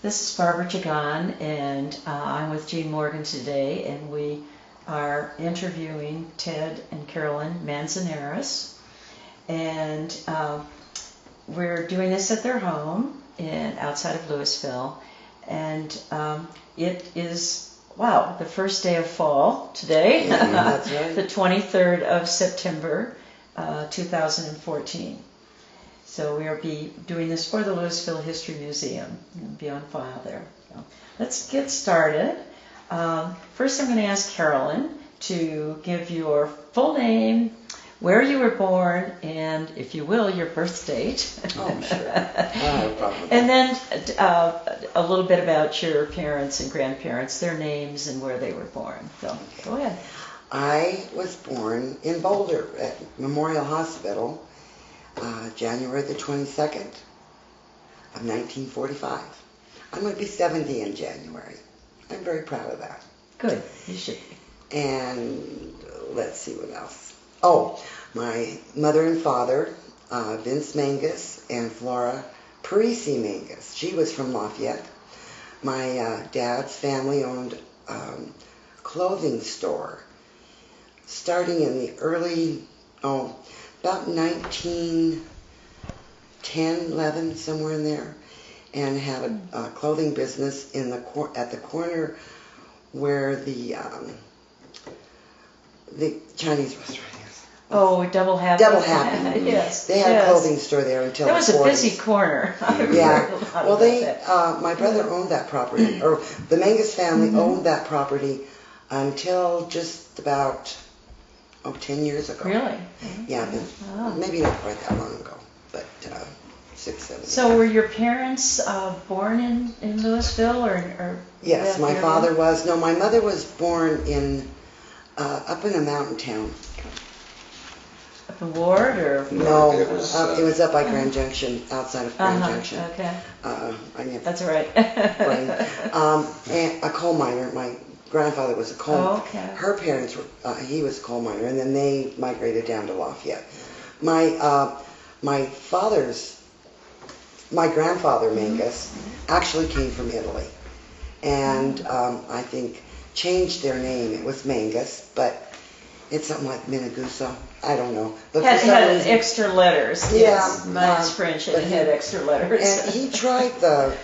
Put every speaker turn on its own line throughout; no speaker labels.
This is Barbara Jagan, and I'm with Jean Morgan today, and we are interviewing Ted and Carolyn Manzanares, and we're doing this at their home outside of Louisville, and it is, wow, the first day of fall today,
That's right.
the 23rd of September, 2014. So we'll be doing this for the Louisville History Museum. It'll be on file there. So let's get started. First I'm going to ask Carolyn to give your full name, where you were born, and, if you will, your birth date.
Oh, sure. No problem.
And then a little bit about your parents and grandparents, their names and where they were born. So
Okay.
Go ahead.
I was born in Boulder at Memorial Hospital, January the 22nd of 1945. I'm going to be 70 in January. I'm very proud of that.
Good. You should be.
And let's see what else. Oh, my mother and father, Vince Mangus and Flora Parisi Mangus. She was from Lafayette. My dad's family owned a clothing store starting in the early, about 1910, 11, somewhere in there, and had a clothing business at the corner where the Chinese restaurant is.
Oh, Double Happy.
Double Happy.
Yes.
They had
yes.
a clothing store there until
That was
the 40s.
a busy corner.
Yeah. Well,
that.
my brother owned that property, or the Mangus family owned that property until just about 10 years ago.
Really?
Yeah, but maybe not quite that long ago, but 6, 7.
So were your parents born in Louisville, or
Yes, my father was. No, my mother was born in up in a mountain town.
Up in Ward, or?
No, it was up by Grand Junction, outside of Grand Junction.
Okay.
That's
all right.
And a coal miner. My grandfather was a coal miner.
Okay.
Her parents were, he was a coal miner, and then they migrated down to Lafayette. My grandfather, Mangus, actually came from Italy, and I think changed their name. It was Mangus, but it's something like Minaguso. I don't know. But
Had extra letters.
Yeah.
Yes. Mine's French, and it had extra letters.
And he tried the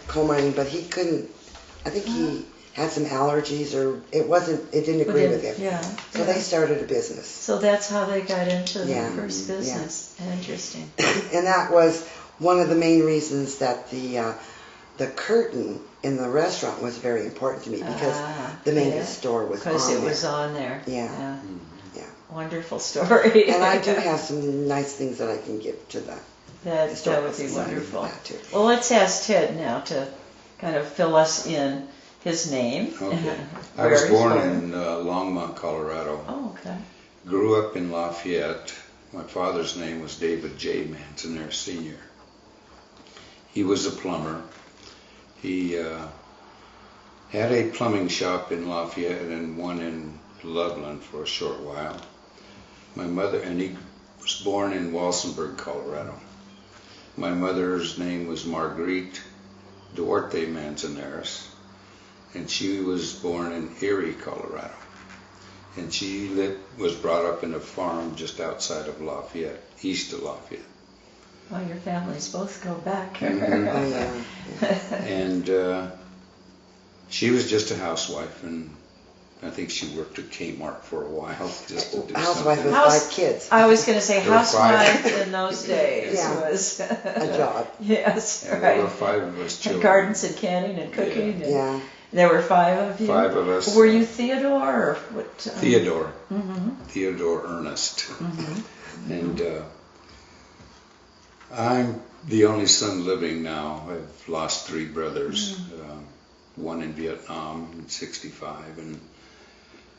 coal mining, but he couldn't. I think he had some allergies, or it didn't agree with him.
Yeah.
So they started a business.
So that's how they got into the first business. Yeah. Interesting.
And that was one of the main reasons that the curtain in the restaurant was very important to me, because the Mangus store was on there.
Because it was on there.
Yeah.
Wonderful story.
And I do have some nice things that I can give to that.
That would be wonderful. Well, let's ask Ted now to kind of fill us in. His name.
Okay. I was born in Longmont, Colorado.
Oh, okay.
Grew up in Lafayette. My father's name was David J. Manzanares Sr. He was a plumber. He had a plumbing shop in Lafayette and one in Loveland for a short while. He was born in Walsenburg, Colorado. My mother's name was Marguerite Duarte Manzanares, and she was born in Erie, Colorado. And she was brought up in a farm just outside of Lafayette, east of Lafayette.
Well, your families both go back.
And she was just a housewife, and I think she worked at Kmart for a while just to do
housewife
something.
with 5 kids.
I was going to say
There were
housewife
5.
in those days was
a job.
Yes, right.
There were 5 of us children.
Gardens and canning and cooking.
Yeah.
And there were 5 of you?
5 of us.
Were you Theodore or what?
Theodore. Theodore Ernest. And I'm the only son living now. I've lost 3 brothers. One in Vietnam in '65, and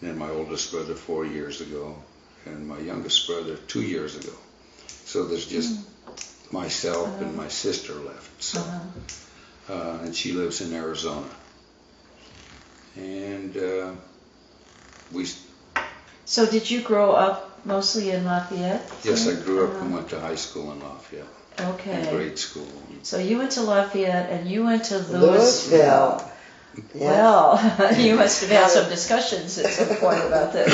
then my oldest brother 4 years ago, and my youngest brother 2 years ago. So there's just myself and my sister left. So, and she lives in Arizona. And
So did you grow up mostly in Lafayette?
Yes, I grew up and went to high school in Lafayette.
Okay.
in grade school.
So you went to Lafayette and you went to
Louisville.
Louisville.
Yeah.
Well, you must have had some discussions at some point about this.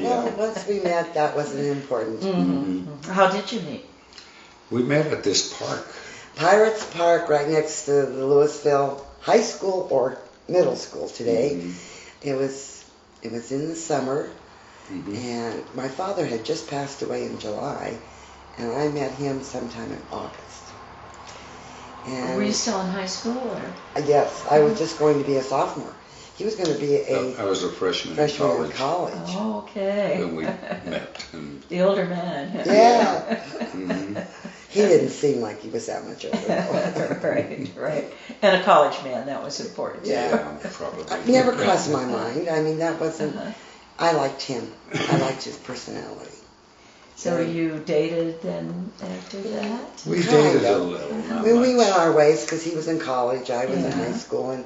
Well, once we met, that wasn't important.
Mm-hmm. How did you meet?
We met at this park.
Pirates Park, right next to the Louisville High School or middle school today. It was in the summer, and my father had just passed away in July, and I met him sometime in August. And
Were you still in high school, or?
yes, I was just going to be a sophomore. He was going to be
I was a freshman
freshman
in college
in college.
Oh, okay.
when we met. And
The older man.
Yeah.
Mhm.
He didn't seem like he was that much older. though.
Right. And a college man, that was important.
Yeah.
Probably.
It never crossed my mind. I mean, that wasn't. I liked him. I liked his personality.
So you dated then after that?
We
Kind
dated a
of.
little, not
We
much.
went our ways because he was in college, I was in
Yeah.
high school, and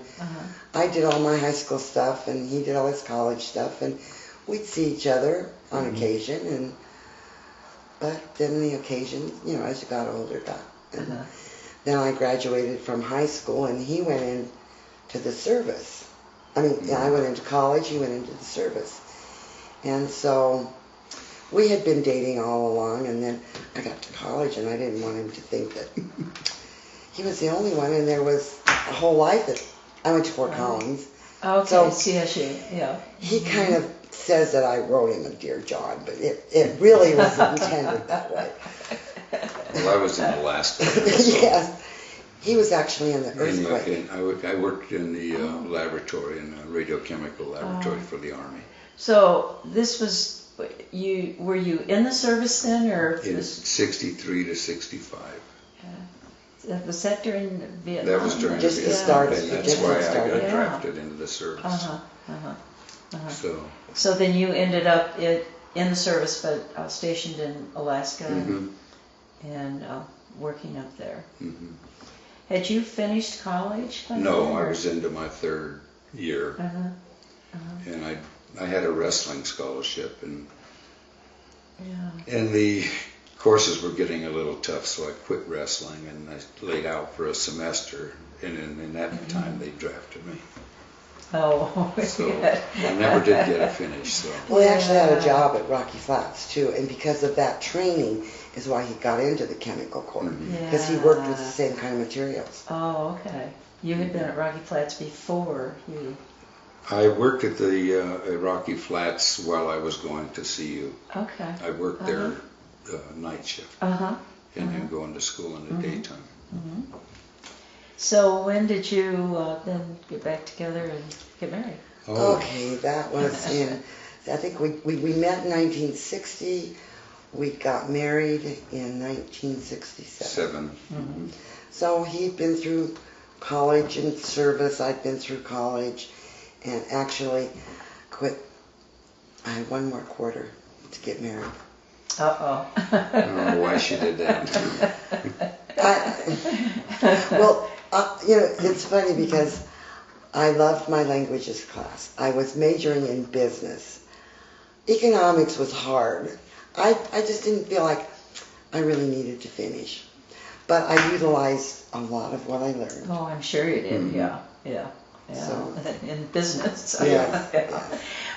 I did all my high school stuff, and he did all his college stuff, and we'd see each other on occasion, and but then the occasion, you know, as you got older, and then I graduated from high school, and he went into the service. I mean, I went into college, he went into the service, and so we had been dating all along, and then I got to college, and I didn't want him to think that he was the only one, and there was a whole life that I went to Fort Collins.
Okay,
So-
CSU, yeah.
He kind of says that I wrote him a Dear John, but it really wasn't intended that way.
Well, I was in Alaska. So
Yes, he was actually in the earthquake.
I worked in the laboratory, in the radiochemical laboratory for the Army.
So this was, were you in the service then, or?
In 63 to 65.
Was that during Vietnam?
That was during
Just
the
the
Vietnam,
start,
and that's
just
why
the
I
start.
got
Yeah.
drafted into the service. So,
So then you ended up in the service, but stationed in Alaska and working up there. Had you finished college by
no,
then,
I
or?
was into my third year, and I had a wrestling scholarship, and the courses were getting a little tough, so I quit wrestling, and I laid out for a semester, and in that time they drafted me.
Oh,
So
yeah.
I never did get a finish. So
Well, he actually had a job at Rocky Flats too, and because of that training is why he got into the chemical corps, because he worked with the same kind of materials.
Oh, okay. You had been at Rocky Flats before you.
I worked at the at Rocky Flats while I was going to CU.
Okay.
I worked there night shift, and then going to school in the daytime.
So when did you then get back together and get married?
Oh,
Okay, that was in, I think we met in 1960, we got married in 1967.
7.
So he'd been through college and service, I'd been through college, and actually quit. I had one more quarter to get married.
Uh-oh.
I don't know why she did that.
You know, it's funny because I loved my languages class. I was majoring in business. Economics was hard. I just didn't feel like I really needed to finish. But I utilized a lot of what I learned.
Oh, I'm sure you did. Yeah.
So-
in business.
Yeah.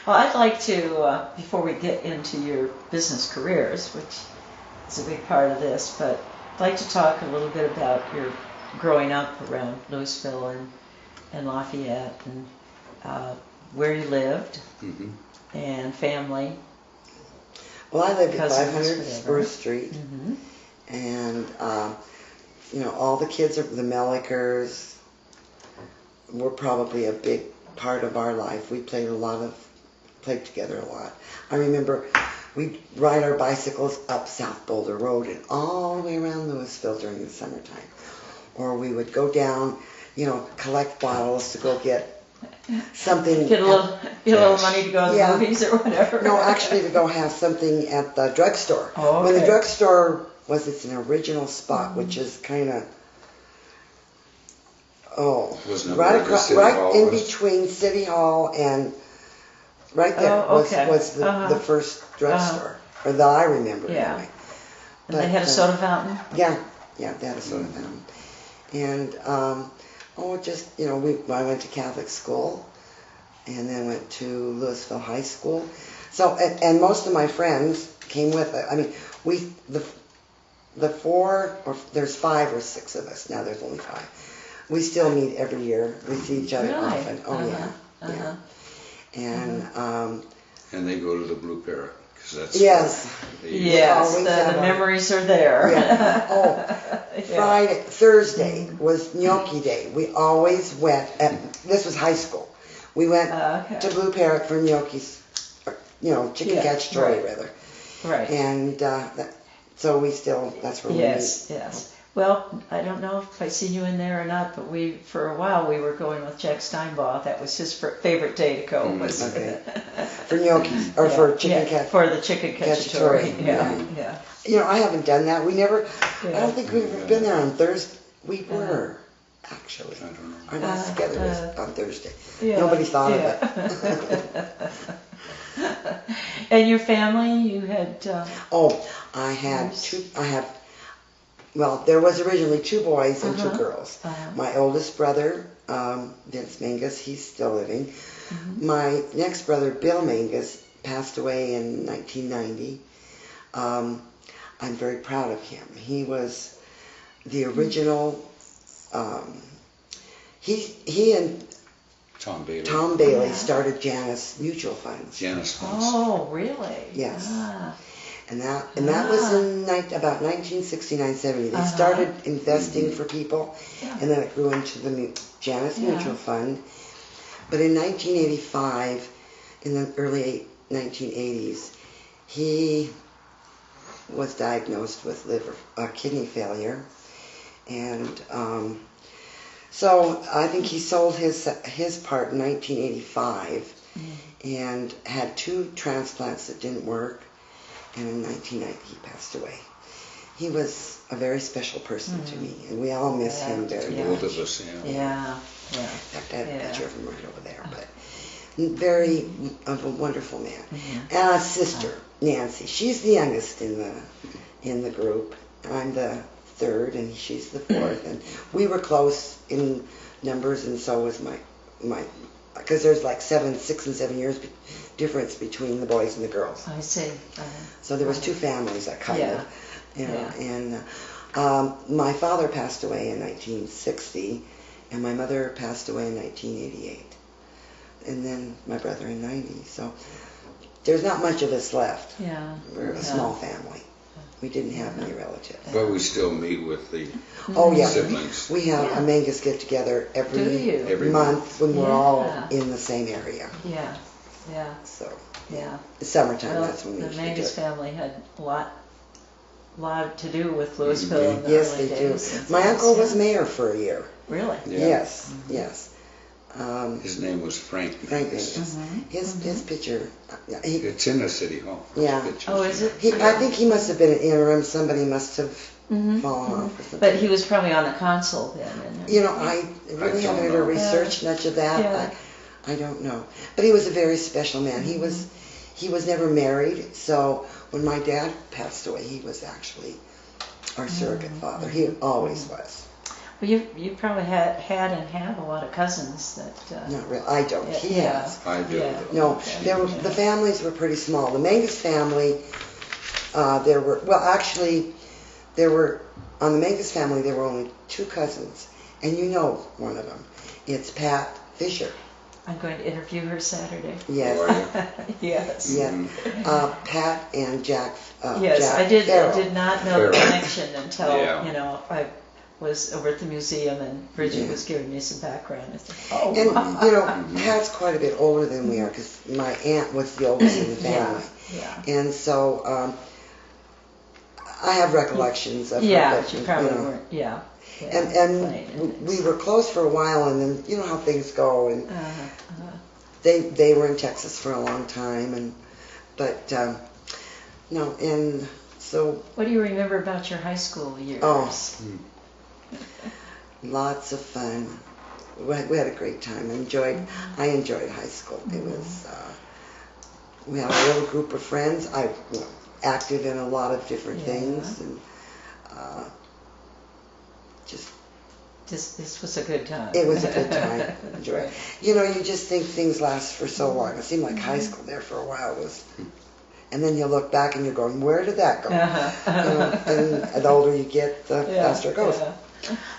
Well, I'd like to, before we get into your business careers, which is a big part of this, but I'd like to talk a little bit about your growing up around Louisville and Lafayette, and where you lived, and family.
Well, I lived at
Cousins,
500
whatever.
Spur Street, and you know, all the kids, the Mellikers, were probably a big part of our life. We played together a lot. I remember we'd ride our bicycles up South Boulder Road and all the way around Louisville during the summertime. Or we would go down, you know, collect bottles to go get something.
Get a little money to go to the movies or whatever.
No, actually to go have something at the drugstore.
Oh, okay.
When the drugstore was its an original spot, which is kind of
Wasn't it
right
where the
across,
City
right
Hall
in
was?
between City Hall and right there was the first drugstore, or that I remember anyway.
And they had a soda fountain?
Yeah, Yeah, they had a soda fountain. And, I went to Catholic school and then went to Louisville High School. So, and most of my friends came with it. I mean, there's 5 or 6 of us. Now there's only 5. We still meet every year. We see each other
Really?
often. Oh, yeah.
And they go to the Blue Parrot. That's
yes.
Yes, the memories are there.
Yeah. Oh, Thursday was gnocchi day. We always went, this was high school. We went to Blue Parrot for gnocchis, chicken cacciatore rather.
Right.
And so that's where we meet.
Yes. Well, I don't know if I see you in there or not, but for a while we were going with Jack Steinbaugh. That was his favorite day to go.
Okay. For gnocchis, or for chicken cacciatore.
For the chicken cacciatore. Yeah.
I haven't done that. I don't think we've ever been there on Thursday. We were, actually.
I don't know.
Our last together was on Thursday. Nobody thought of it.
And your family, you had...
I had 2, there was originally 2 boys and 2 girls. My oldest brother, Vince Mangus, he's still living. My next brother, Bill Mangus, passed away in 1990. I'm very proud of him. He was the original, he and
Tom
Bailey started Janus Mutual Funds.
Janus Funds.
Oh, really?
Yes. And that was in about 1969-70. They started investing for people, and then it grew into the Janus Mutual Fund. But in 1985, in the early 1980s, he was diagnosed with kidney failure, and so I think he sold his part in 1985, and had 2 transplants that didn't work. And in 1990, he passed away. He was a very special person to me, and we all miss him very much.
Both of us,
Yeah.
In fact, I have a picture of him right over there. But very of a wonderful man. And a sister, Nancy. She's the youngest in the group. I'm the 3rd, and she's the 4th. And we were close in numbers, and so was my because there's like 6 and 7 years difference between the boys and the girls.
I see.
So there was 2 families that kind of, and my father passed away in 1960, and my mother passed away in 1988, and then my brother in 90. So there's not much of us left.
Yeah.
We're a small family. We didn't have many relatives.
But we still meet with the siblings.
We have a Mangus get together every month when we're all in the same area.
Yeah.
So the summertime, that's when we usually do it.
The Mangus family had a lot to do with Louisville in the
yes,
early
they
days.
do. My uncle was mayor for a year.
Really?
Yeah. Yes.
His name was Frank
Mangus. His picture.
It's in the city hall.
Yeah.
Oh, is it?
I think he must have been an interim. Somebody must have fallen off or something.
But he was probably on the council then.
I really haven't ever researched much of that.
Yeah.
I don't know. But he was a very special man. He was never married, so when my dad passed away, he was actually our surrogate father. He always was.
Well, you probably had and have a lot of cousins that...
Not really. I don't. He has.
I do.
Yeah.
No, the families were pretty small. The Mangus family, on the Mangus family, there were only 2 cousins, and you know one of them. It's Pat Fisher.
I'm going to interview her Saturday.
Yes.
Yes.
Yeah. Pat and Jack.
Yes,
Jack
I did.
Farrell.
I did not know the connection until I was over at the museum and Bridget was giving me some background. I thought,
And Pat's quite a bit older than we are because my aunt was the oldest in the family. And so I have recollections of her.
Yeah, but you probably weren't. Yeah.
And we were close for a while, and then you know how things go, and they were in Texas for a long time, and so. What
do you remember about your high school years?
Lots of fun. We had a great time. I enjoyed high school. It was we had a little group of friends. I acted in a lot of different things, and
This was a good time.
It was a good time. Enjoy.
Right.
You know, you just think things last for so long. It seemed like high school there for a while was, and then you look back and you're going, where did that go? You know, and the older you get, the faster it goes.
Yeah.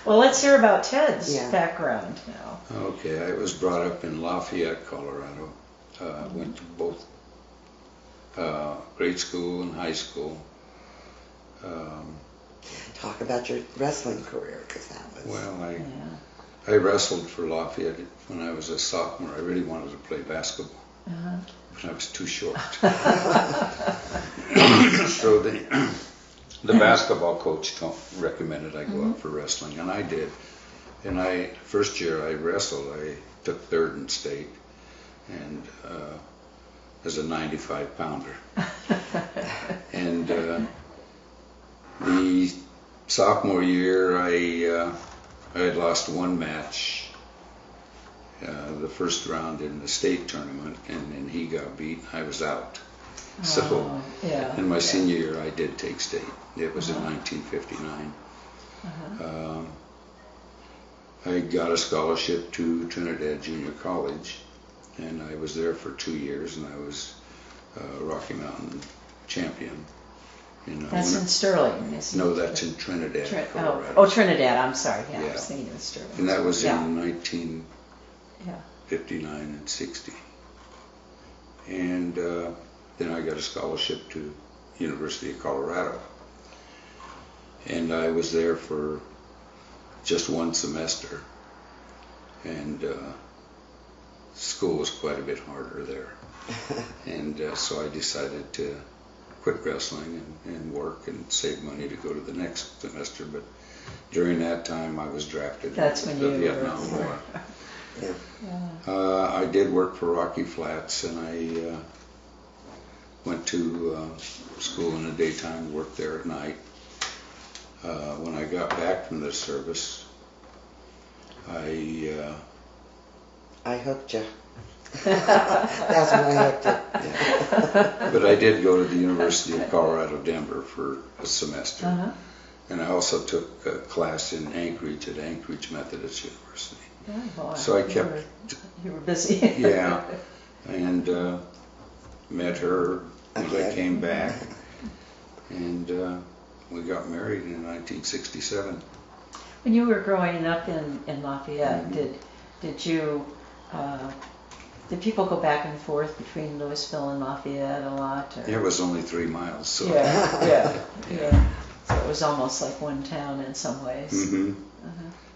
Well, let's hear about Ted's background now.
Okay, I was brought up in Lafayette, Colorado. Went to both grade school and high school.
Talk about your wrestling career, because that was...
Well, I wrestled for Lafayette when I was a sophomore. I really wanted to play basketball, but I was too short. So the basketball coach recommended I go out for wrestling, and I did. And first year I wrestled, I took third in state, and as a 95-pounder. And the sophomore year, I had lost one match, the first round in the state tournament, and then he got beat. I was out. So in my senior year, I did take state. It was in 1959. I got a scholarship to Trinidad Junior College, and I was there for 2 years, and I was Rocky Mountain champion.
That's in Sterling, isn't it?
No, that's in Trinidad, Colorado.
Oh, Trinidad, I'm sorry. Yeah, I was thinking of Sterling.
And that was in 1959 and 60. And then I got a scholarship to University of Colorado. And I was there for just one semester. And school was quite a bit harder there. And so I decided to quit wrestling and work and save money to go to the next semester. But during that time, I was drafted into the Vietnam War. I did work for Rocky Flats, and I went to school in the daytime, worked there at night. When I got back from the service, I
hooked you. That's when I hooked it. Yeah.
But I did go to the University of Colorado, Denver for a semester. And I also took a class in Anchorage at Anchorage Methodist University.
Oh, boy.
So I kept...
You were busy.
Yeah. And met her as I came back. And we got married in 1967.
When you were growing up in Lafayette, did people go back and forth between Louisville and Lafayette a lot? Or?
It was only 3 miles. So.
Yeah. So it was almost like one town in some ways.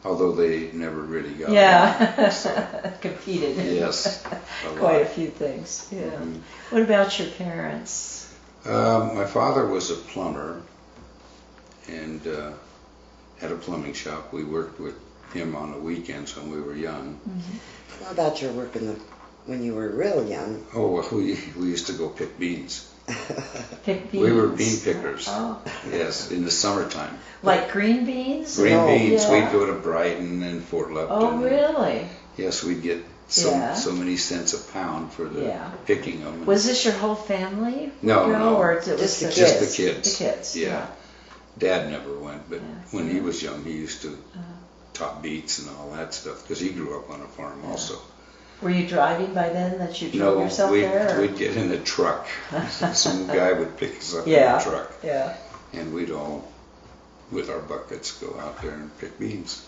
Although they never really got
along,
so.
Competed.
Yes.
Quite a few things. Yeah. What about your parents?
My father was a plumber and had a plumbing shop. We worked with him on the weekends when we were young.
How about your work when you were real young?
Oh, well, we used to go pick beans.
Pick beans?
We were bean pickers.
Oh.
Yes, in the summertime.
Like green beans?
Green beans. Yeah. We'd go to Brighton and Fort Lupton.
Oh, really?
Yes, we'd get so many cents a pound for the picking them.
Was this your whole family?
No.
Or it was
just the
kids?
Just the kids.
The kids.
Yeah. Dad never went, but when he was young, he used to top beets and all that stuff because he grew up on a farm also.
Were you driving by then that you drove yourself there?
No, we'd get in a truck. Some guy would pick us up in a truck.
Yeah.
And we'd all, with our buckets, go out there and pick beans.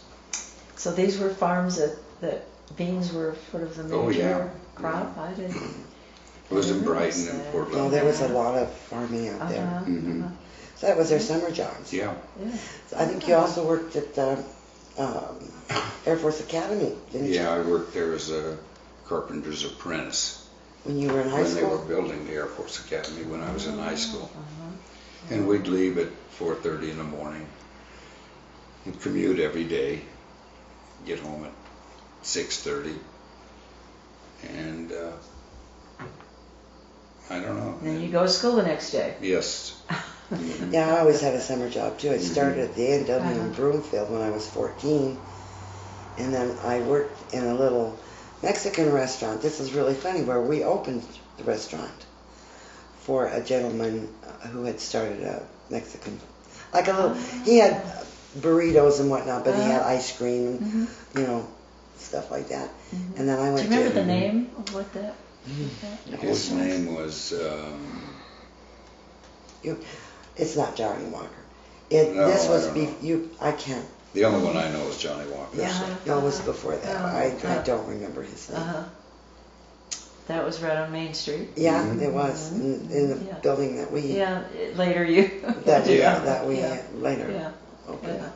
So these were farms that beans were sort of the major crop? I didn't.
It was in Brighton and Fort Lupton.
Oh, there was a lot of farming out there. So that was their summer jobs.
Yeah.
So I think you also worked at Air Force Academy, didn't you?
Yeah, I worked there as a carpenter's apprentice.
When you were in high school?
When they were building the Air Force Academy when I was in high school. And we'd leave at 4:30 in the morning and commute every day, get home at 6:30. And I don't know.
And then you go to school the next day.
Yes.
Yeah, I always had a summer job too. I started at the A&W in Broomfield when I was 14. And then I worked in a little Mexican restaurant. This is really funny, where we opened the restaurant for a gentleman who had started a Mexican, like a little, he had burritos and whatnot, but he had ice cream and, you know, stuff like that. And then I went
Do you remember
to...
the name of what that?
His name was...
It's not Johnny Walker.
No,
This was...
I don't know.
I can't...
The only one I know is Johnny Walker.
Yeah,
So.
no, it was before that. I don't remember his name.
That was right on Main Street.
Yeah, it was in the building that we...
Yeah, later you...
that we
Yeah.
later opened.
Yeah.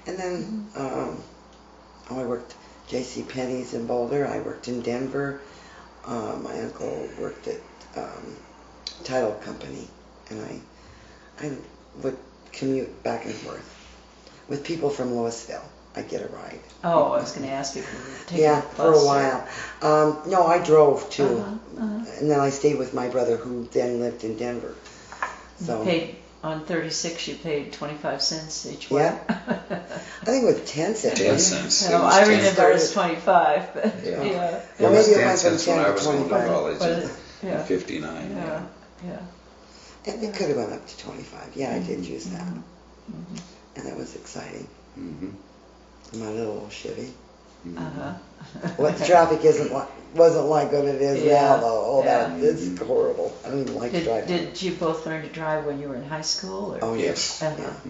And then I worked J.C. Penney's in Boulder. I worked in Denver. My uncle worked at title company, and I would commute back and forth with people from Louisville. I'd get a ride.
Oh, I was going to ask if you were taking
Yeah,
a bus.
for a while. No, I drove too,
Uh-huh.
and then I stayed with my brother, who then lived in Denver. So
You paid, on 36, you paid 25 cents each way.
Yeah. I think it was 10 cents.
10 cents.
No,
It was
I
10
remember it was 25, but
Yeah.
yeah.
It was
maybe it
10
went from
cents when
10
I
to
was going to
25.
college
But
in 59.
Yeah.
And it could have went up to 25. Yeah, I did use that. And that was exciting. My little Chevy.
Uh-huh.
What the traffic wasn't like what it is now, though. Oh,
Yeah.
it's horrible. I don't even like to drive.
Did you both learn to drive when you were in high school? Or?
Oh,
Yes.
yes.
Uh-huh.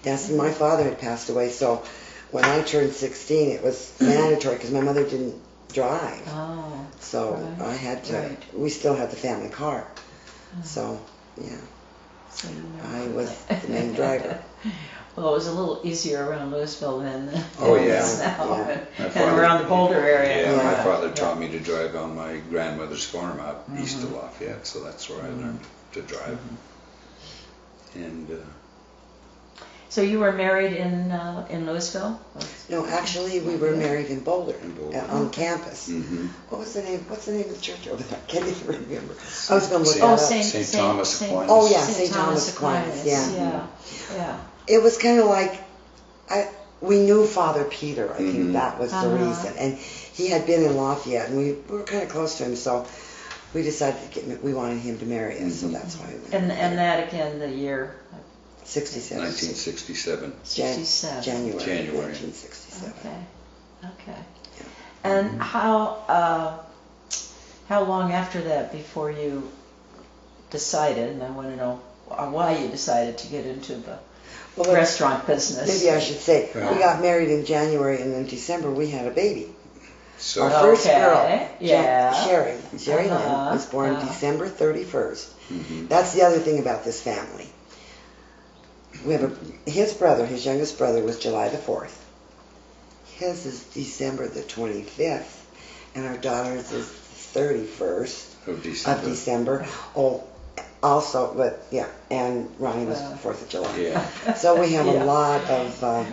Yes, and my father had passed away, so when I turned 16, it was mandatory because my mother didn't drive.
Oh.
So
Right.
I had to,
Right.
we still had the family car. So, yeah,
So you know.
I was the main driver.
Well, it was a little easier around Louisville then than
Oh,
it
yeah.
is now.
Yeah.
And around the Boulder area.
Yeah, my
Yeah.
father taught me to drive on my grandmother's farm out east of Lafayette, so that's where I learned to drive. And
So you were married in Louisville?
No, actually, we were married in Boulder,
In Boulder.
on campus.
mhm.
What's the name of the church over there? I can't even remember. I was going to look
Saint-
that
Oh,
up.
St. Thomas Aquinas.
Oh, yeah,
St.
St. Thomas Aquinas, yeah.
Yeah.
It was kind of like, we knew Father Peter, I think
Mhm.
that was the
Uh-huh.
reason. And he had been in Lafayette, and we were kind of close to him, so we decided we wanted him to marry us, so that's why we went.
And that again, the year
67.
1967.
67.
January.
January.
1967.
Okay. And how long after that before you decided, and I want to know why you decided to get into the
Well, let's-
restaurant business?
Maybe I should say,
Yeah.
we got married in January, and in December we had a baby.
So
Our first
Okay,
girl,
yeah.
Sherry Lynn,
Uh-huh,
was born
uh-huh.
December 31st.
mhm.
That's the other thing about this family. We have his youngest brother was July the 4th. His is December the 25th, and our daughter's is the 31st
of December.
of December. Oh, also, but yeah, and Ronnie was
Wow.
the 4th of July.
Yeah.
So we have
Yeah.
a lot of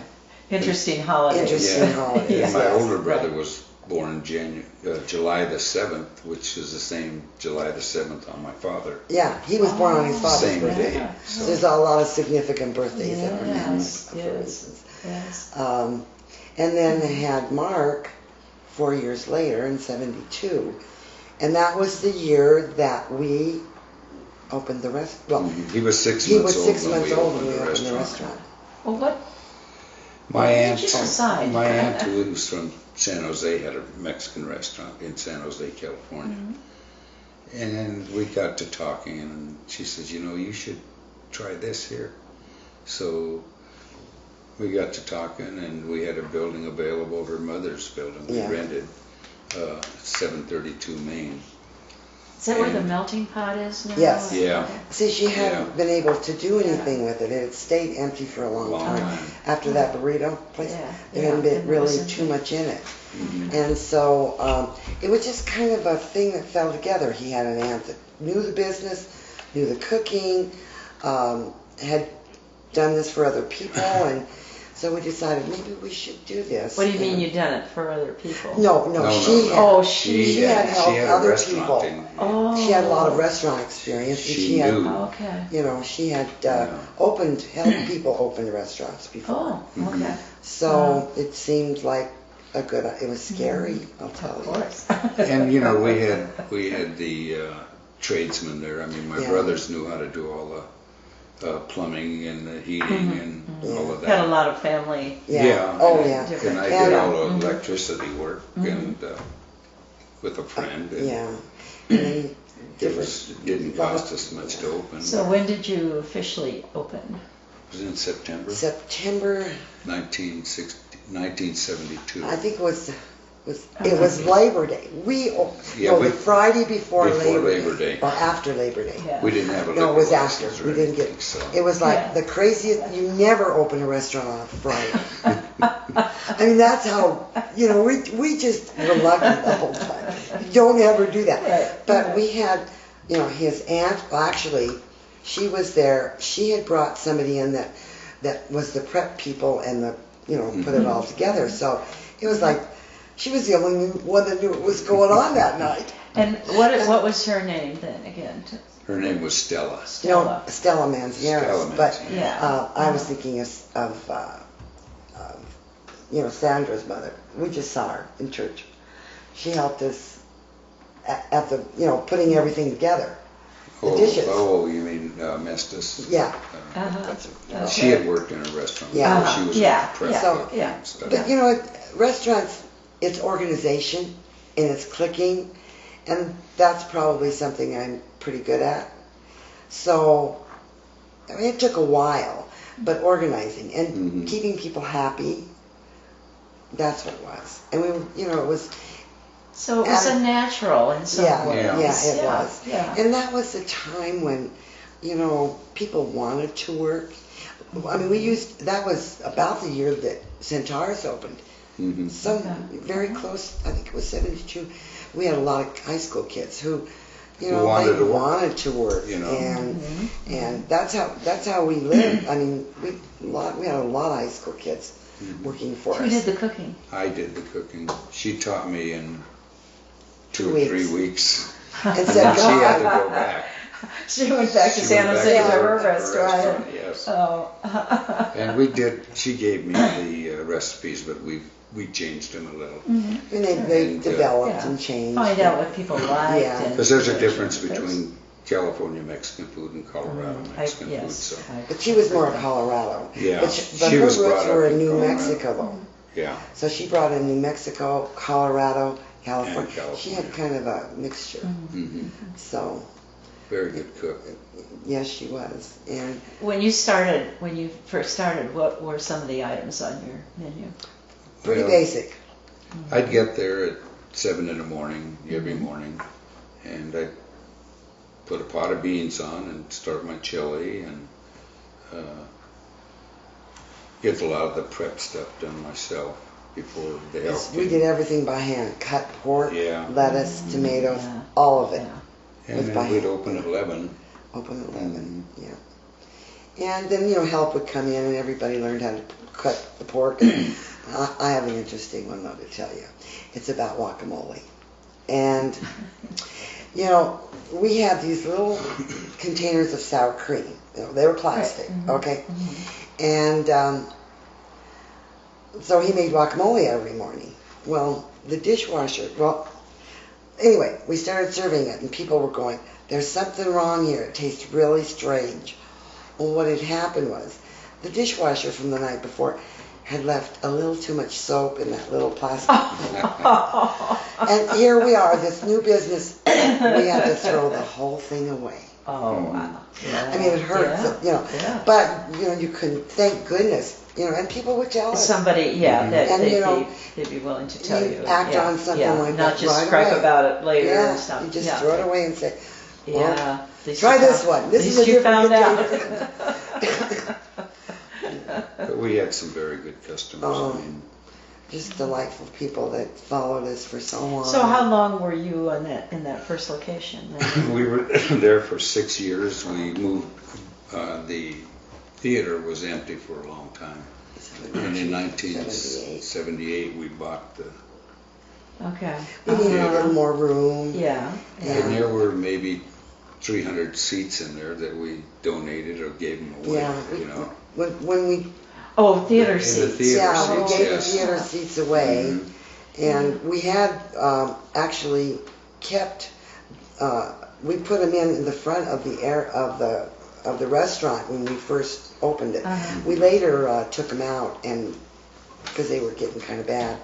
Interesting holidays.
interesting
Yeah.
holidays.
And my
yes.
older brother
Right.
was born July the 7th, which is the same July the 7th on my father.
Yeah, he was born on his father's
Same
birthday.
day.
So
So.
there's a lot of significant birthdays that were named,
Yes,
for
yes.
instance.
Yes.
And then they had Mark 4 years later in 72. And that was the year that we opened the restaurant. Well,
He was 6
he
months
was
old
6
when
months
we
old when
opened
we
the
opened the
restaurant.
restaurant.
Well, what?
My
Why did
aunt,
you decide?
my aunt who was from San Jose had a Mexican restaurant in San Jose, California. And we got to talking, and she says, you should try this here. So we got to talking, and we had a building available, her mother's building. We
Yeah.
rented 732 Main.
Is that where the
And-
melting pot is now?
Yes.
Yeah.
See, she hadn't
Yeah.
been able to do anything with it. It had stayed empty for a long time. After that burrito place,
Yeah,
there
yeah,
hadn't been
and it
really
wasn't-
too much in it. And so it was just kind of a thing that fell together. He had an aunt that knew the business, knew the cooking, had done this for other people, and so we decided maybe we should do this.
What do you mean
And-
you've done it for other people?
No, she had.
Oh,
she had helped
a
other
restaurant
people.
in-
Oh.
She had a lot of restaurant experience, and
She
she had,
knew.
Okay.
she had
Yeah.
helped people open restaurants before.
Oh, okay.
So it seemed like it was scary, I'll tell
Of
you.
course.
And we had the tradesmen there. I mean, my
Yeah.
brothers knew how to do all plumbing and the heating and all of that.
Had a lot of family.
Yeah.
Oh,
and
yeah.
And I did all the electricity work and with a friend. And
Yeah. And
it didn't cost us much to open.
So when did you officially open?
It was in September
September,
1972.
I think it was Labor Day. The Friday before Labor Day. Or after Labor Day.
Yeah.
We didn't have a
No, it was
liquor
after.
license or
We didn't get.
anything, so.
It was like the craziest. You never open a restaurant on a Friday. I mean, that's how we just were lucky the whole time. You don't ever do that.
Right.
But we had, his aunt. Well, actually, she was there. She had brought somebody in that was the prep people and the put it all together. So it was like she was the only one that knew what was going on that night.
And what was her name then again?
Her name was Stella.
Stella.
Stella Manzanares.
Stella
But
Yeah.
I was thinking of Sandra's mother. We just saw her in church. She helped us at the putting everything together. The dishes.
Oh, you mean Mestis?
Yeah.
She had worked in a restaurant.
Yeah.
She was prep
So,
cook and stuff.
But restaurants, it's organization and it's clicking, and that's probably something I'm pretty good at. So, I mean, it took a while, but organizing and keeping people happy, that's what it was. And it was.
So it was a natural in some ways.
Yeah, it was.
Yeah.
And that was the time when, people wanted to work. I mean, that was about the year that Centaurus opened. Very close, I think it was 72. We had a lot of high school kids who, they wanted to work. And that's how we lived. I mean, we had a lot of high school kids working for us.
Who did the cooking?
I did the cooking. She taught me in 2 or 3 weeks.
And said,
she had to go back.
She went back to San Jose to her restaurant.
Yes.
Oh.
And she gave me the recipes, but we changed them a little.
And they developed and changed.
Find out what people liked.
Because there's a difference between California Mexican food and Colorado Mexican food. So.
But she was more Colorado.
Yeah.
But
She
her
was
roots
brought
were
up
in New
Colorado.
Mexico, though.
Yeah.
So she brought in New Mexico, Colorado, California.
And California.
She had kind of a mixture. So.
Very good cook.
Yes, she was. And
When you first started, what were some of the items on your menu?
pretty basic.
I'd get there at 7 in the morning, every morning, and I'd put a pot of beans on and start my chili and get a lot of the prep stuff done myself before the help
We
came.
did everything by hand. Cut pork,
Yeah.
lettuce, tomatoes, all of it.
And
was by
then we'd
hand.
open at 11.
Open at 11, yeah. And then, help would come in and everybody learned how to cut the pork. I have an interesting one, though, to tell you. It's about guacamole. And, we had these little containers of sour cream. They were plastic, okay? And so he made guacamole every morning. Well, the dishwasher, anyway, we started serving it, and people were going, there's something wrong here. It tastes really strange. Well, what had happened was the dishwasher from the night before had left a little too much soap in that little plastic. And here we are, this new business. We had to throw the whole thing away.
Oh, wow. Yeah.
I mean, it hurts, But, you couldn't, thank goodness, and people would tell us.
Somebody, that
And,
they'd be willing to tell you.
Act on something like
not
that
just
right
gripe
away.
about it later
Yeah,
and stuff.
you just throw it away and say,
At least
try
you
this
found-
one. This
at
is
least
a
you
different
found out.
container.
But we had some very good customers.
Oh.
I mean,
Just delightful people that followed us for so long.
So how long were you in that first location?
we were there for 6 years. We moved. The theater was empty for a long time. And in 1978, we bought the.
Okay.
We needed a little more room.
Yeah.
And there were maybe 300 seats in there that we donated or gave them away.
Yeah. When we
Theater
In the
seats.
theater
we
seats,
gave
yes.
the theater seats away, and we had actually kept. We put them in the front of the of the restaurant when we first opened it.
Uh-huh.
We later took them out, and because they were getting kind of bad.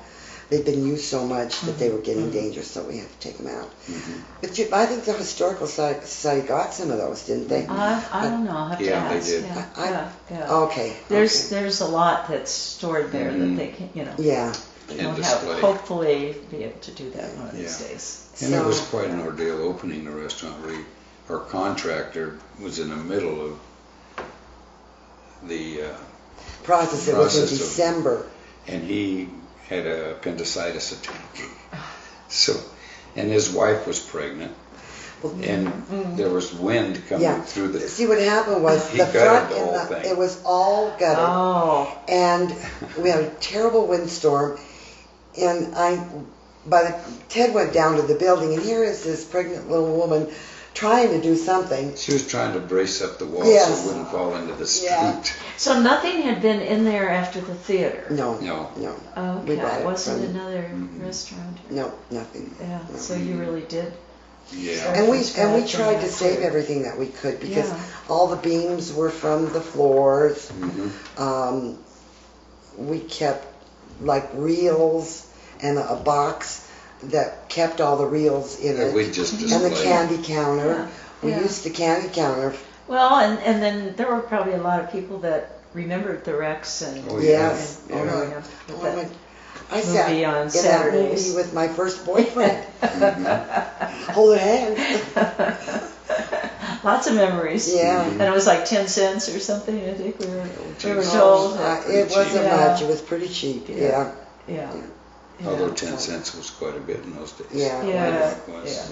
They'd been used so much that they were getting dangerous, so we had to take them out. But I think the Historical Society got some of those, didn't they?
I don't know. I'll have to ask.
they did.
Yeah.
Okay.
There's a lot that's stored there that they can,
Yeah.
And
will
display.
hopefully be able to do that one of these
Yeah.
days.
And it was quite an ordeal opening the restaurant. Our contractor was in the middle of the
Process. It was in
Process of-
December.
and he had a appendicitis attack. So, and his wife was pregnant, and there was wind coming through the.
See, what happened was
He
the
gutted
front
the
and
whole thing.
it was all gutted,
Oh.
and we had a terrible windstorm. And Ted went down to the building, and here is this pregnant little woman trying to do something.
She was trying to brace up the wall
Yes.
so it wouldn't fall into the street.
Yeah.
So nothing had been in there after the theater?
No.
No.
We
Okay,
bought
it
it
wasn't
from-
another restaurant?
No, nothing.
Yeah,
No.
so you really did.
Yeah.
And we
From scratch
tried
and
to
that
save
too.
everything that we could because
Yeah.
all the beams were from the floors.
Mm-hmm.
We kept like reels and a box that kept all the reels in
Yeah,
it.
we just
And the
displayed.
candy counter.
Yeah.
We
Yeah.
used the candy counter.
Well, and then there were probably a lot of people that remembered the Rex and
Oh,
Yes.
and growing up with
Oh,
that.
I sat
Movie on
in that
Saturdays.
movie with my first boyfriend.
Mm-hmm.
Holding hands.
Lots of memories.
Yeah.
And it was like 10 cents or something, I think we were
Jesus.
told.
It wasn't
Yeah.
much. It was pretty cheap.
Yeah.
Yeah.
Yeah.
Although
Yeah.
10 cents was quite a bit in those days.
Yeah.
Yeah.
It was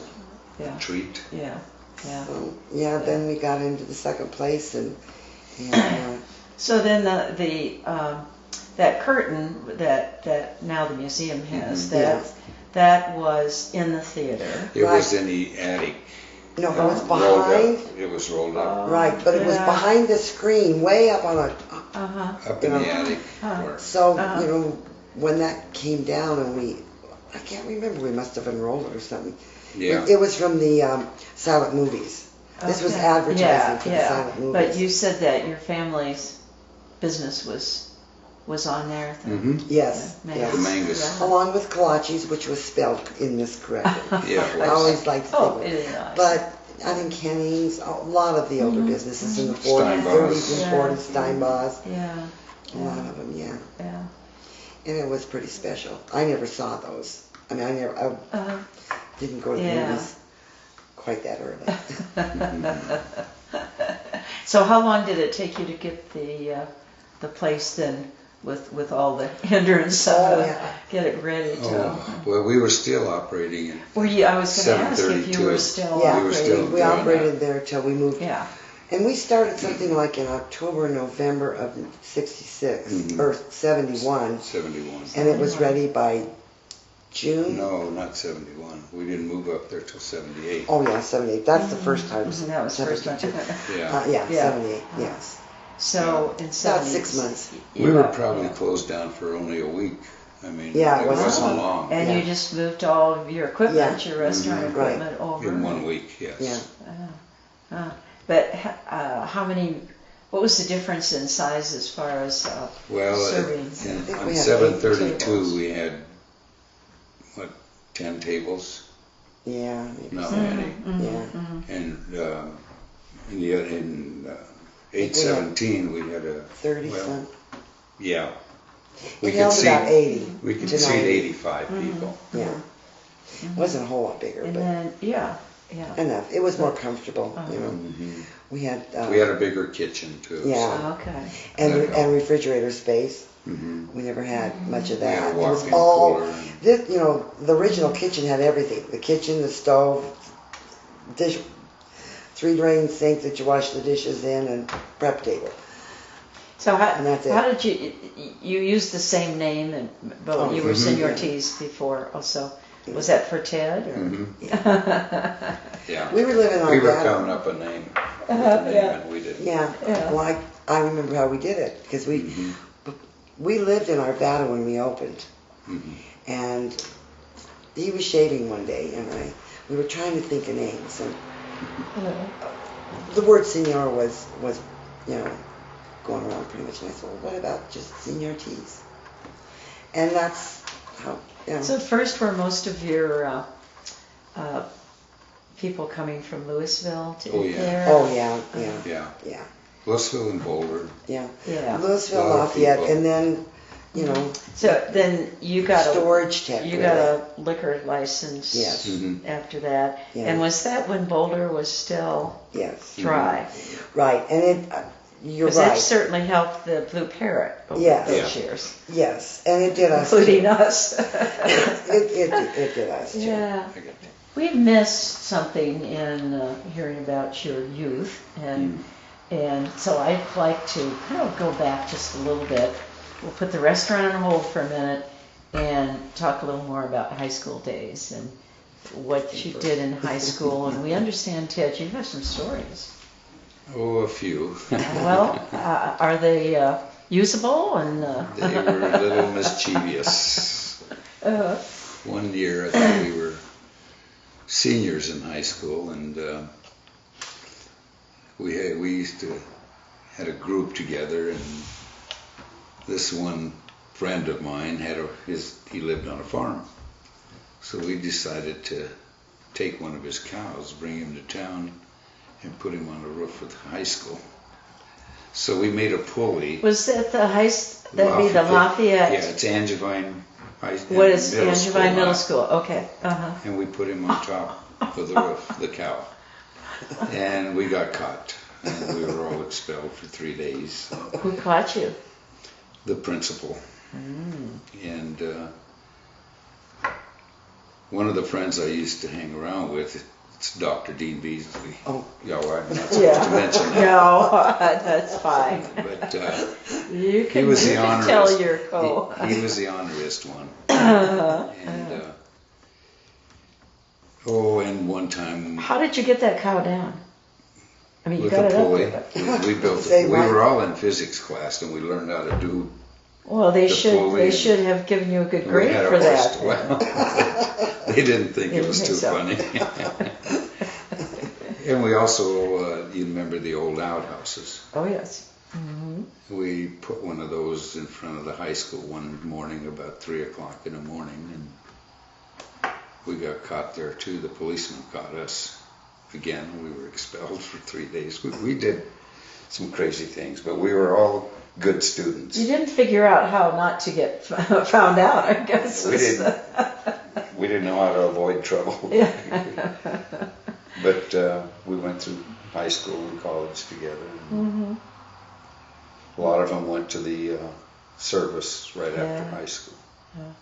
Yeah.
a treat.
Yeah. Yeah.
So, then we got into the second place, and
So then that curtain that now the museum has, that was in the theater.
It was in the attic.
no, it was
Rolled
behind.
up. It was rolled up.
Right, but it was
Yeah.
behind the screen, way up on a.
Uh-huh.
Up in the attic.
Uh-huh.
Where,
So
Uh-huh.
when that came down, and I can't remember. We must have enrolled it or something.
yeah.
It was from the silent movies. This was
Okay.
advertising for the silent movies.
But you said that your family's business was on there.
Mm-hmm.
Yes,
Mangus.
yes.
The Mangus.
Yeah.
Along with kolaches, which was spelled in this correctly.
Yeah, it
I
was.
always liked to
Oh,
think
it is nice.
But I think Hennings, a lot of the older businesses in the 40s,
Steinbach's.
30s and 40s, Steinbach's,
Yeah.
a lot of them, yeah.
Yeah.
And it was pretty special. I never saw those. I mean, I didn't go to the
Yeah.
movies quite that early.
So how long did it take you to get the place then with all the hindrance of it, get it ready to?
Oh, well, we were still operating in
Were you? I was going to ask if you
732.
were still
Yeah,
we were still
operating.
we
doing
operated there till we moved.
Yeah.
And we started something like in October, November of 66, or 71.
71.
And it was ready by June.
No, not 71. We didn't move up there till 78.
Oh yeah, 78. That's the first time.
That was the first time.
72.
Yeah.
Yeah,
Yeah.
78. Yes.
So in
About
70,
6 months.
We were probably closed down for only a week. I mean,
Yeah,
it
it wasn't
wasn't
long.
long.
And
Yeah.
you just moved all of your equipment,
Yeah.
your restaurant
Right.
equipment over.
In 1 week, yes.
Yeah.
But what was the difference in size as far as
Well,
serving?
think
on
we had
732
tables.
we had, 10 tables?
Yeah. Maybe
Not
so.
many.
Yeah.
And in 817 we had a
30
well,
some.
yeah.
We held about 80.
We could
to
seat
90.
85 people.
Yeah. It wasn't a whole lot bigger,
And
but
then yeah.
enough. It was more comfortable, you know.
Mhm.
We had
We had a bigger kitchen too.
Yeah.
Okay.
and refrigerator space.
Mhm.
We never had much of
We had
that.
a
It was
walk-in
all
cooler.
this, the original kitchen had everything. The kitchen, the stove, dish, 3-drain sink that you wash the dishes in, and prep table.
So
And that's it.
how did you use the same name but you were
mhm.
Senor T's before also? Was that for Ted or?
Mhm. Yeah.
We were living on
We were
that.
coming up a name. With a name
yeah.
and we didn't.
Yeah.
Yeah.
Well, I remember how we did it because we lived in Arvada when we opened, and he was shaving one day, and we were trying to think of names, and the word Senor was going around pretty much. And I said, well, what about just Senor Tees? And that's how,
So first were most of your people coming from Louisville to there?
Oh, yeah.
Louisville and Boulder.
Yeah.
Yeah.
Louisville, Lafayette, and then,
So then you got
storage tech.
You got a liquor license
Yes.
after that.
Yeah.
And was that when Boulder was still dry?
Right, and you're
Because
right.
that certainly helped the Blue Parrot over those years.
Yes, and it did us.
Including us.
it did us too.
Yeah. We missed something in hearing about your youth, and so I'd like to kind of go back just a little bit. We'll put the restaurant on hold for a minute and talk a little more about high school days and what you did in high school. And we understand, Ted, you have some stories.
Oh, a few.
Well, are they usable? And
they were a little mischievous. One year, I think we were seniors in high school, and we used to had a group together, and this one friend of mine he lived on a farm, so we decided to take one of his cows, bring him to town, and put him on the roof of the high school. So we made a pulley.
Was that that'd be the Lafayette?
Yeah, it's Angevine High School.
What is Angevine Middle School? Okay.
And we put him on top of the roof, the cow. And we got caught. And we were all expelled for 3 days.
Who caught you?
The principal. And one of the friends I used to hang around with, it's Dr. Dean Beasley. Oh. Yeah, well, I'm not supposed to mention that.
No, that's fine.
But
you can,
he was the
can
honorist.
tell your
He was the honorist one. And and one time.
How did you get that cow down? I mean, you
with
got
a
it
pulley.
up.
We built it. We were all in physics class, and we learned how to do.
Well, they should have given you a good grade for that.
Well, they didn't think it was too funny. And we also, you remember the old outhouses?
Oh yes. Mm-hmm.
We put one of those in front of the high school one morning about 3 o'clock in the morning, and we got caught there too. The policeman caught us again. We were expelled for 3 days. We did some crazy things, but we were all good students.
You didn't figure out how not to get found out, I guess.
We didn't know how to avoid trouble.
Yeah.
But we went through high school and college together. And a lot of them went to the service right after high school.
Yeah.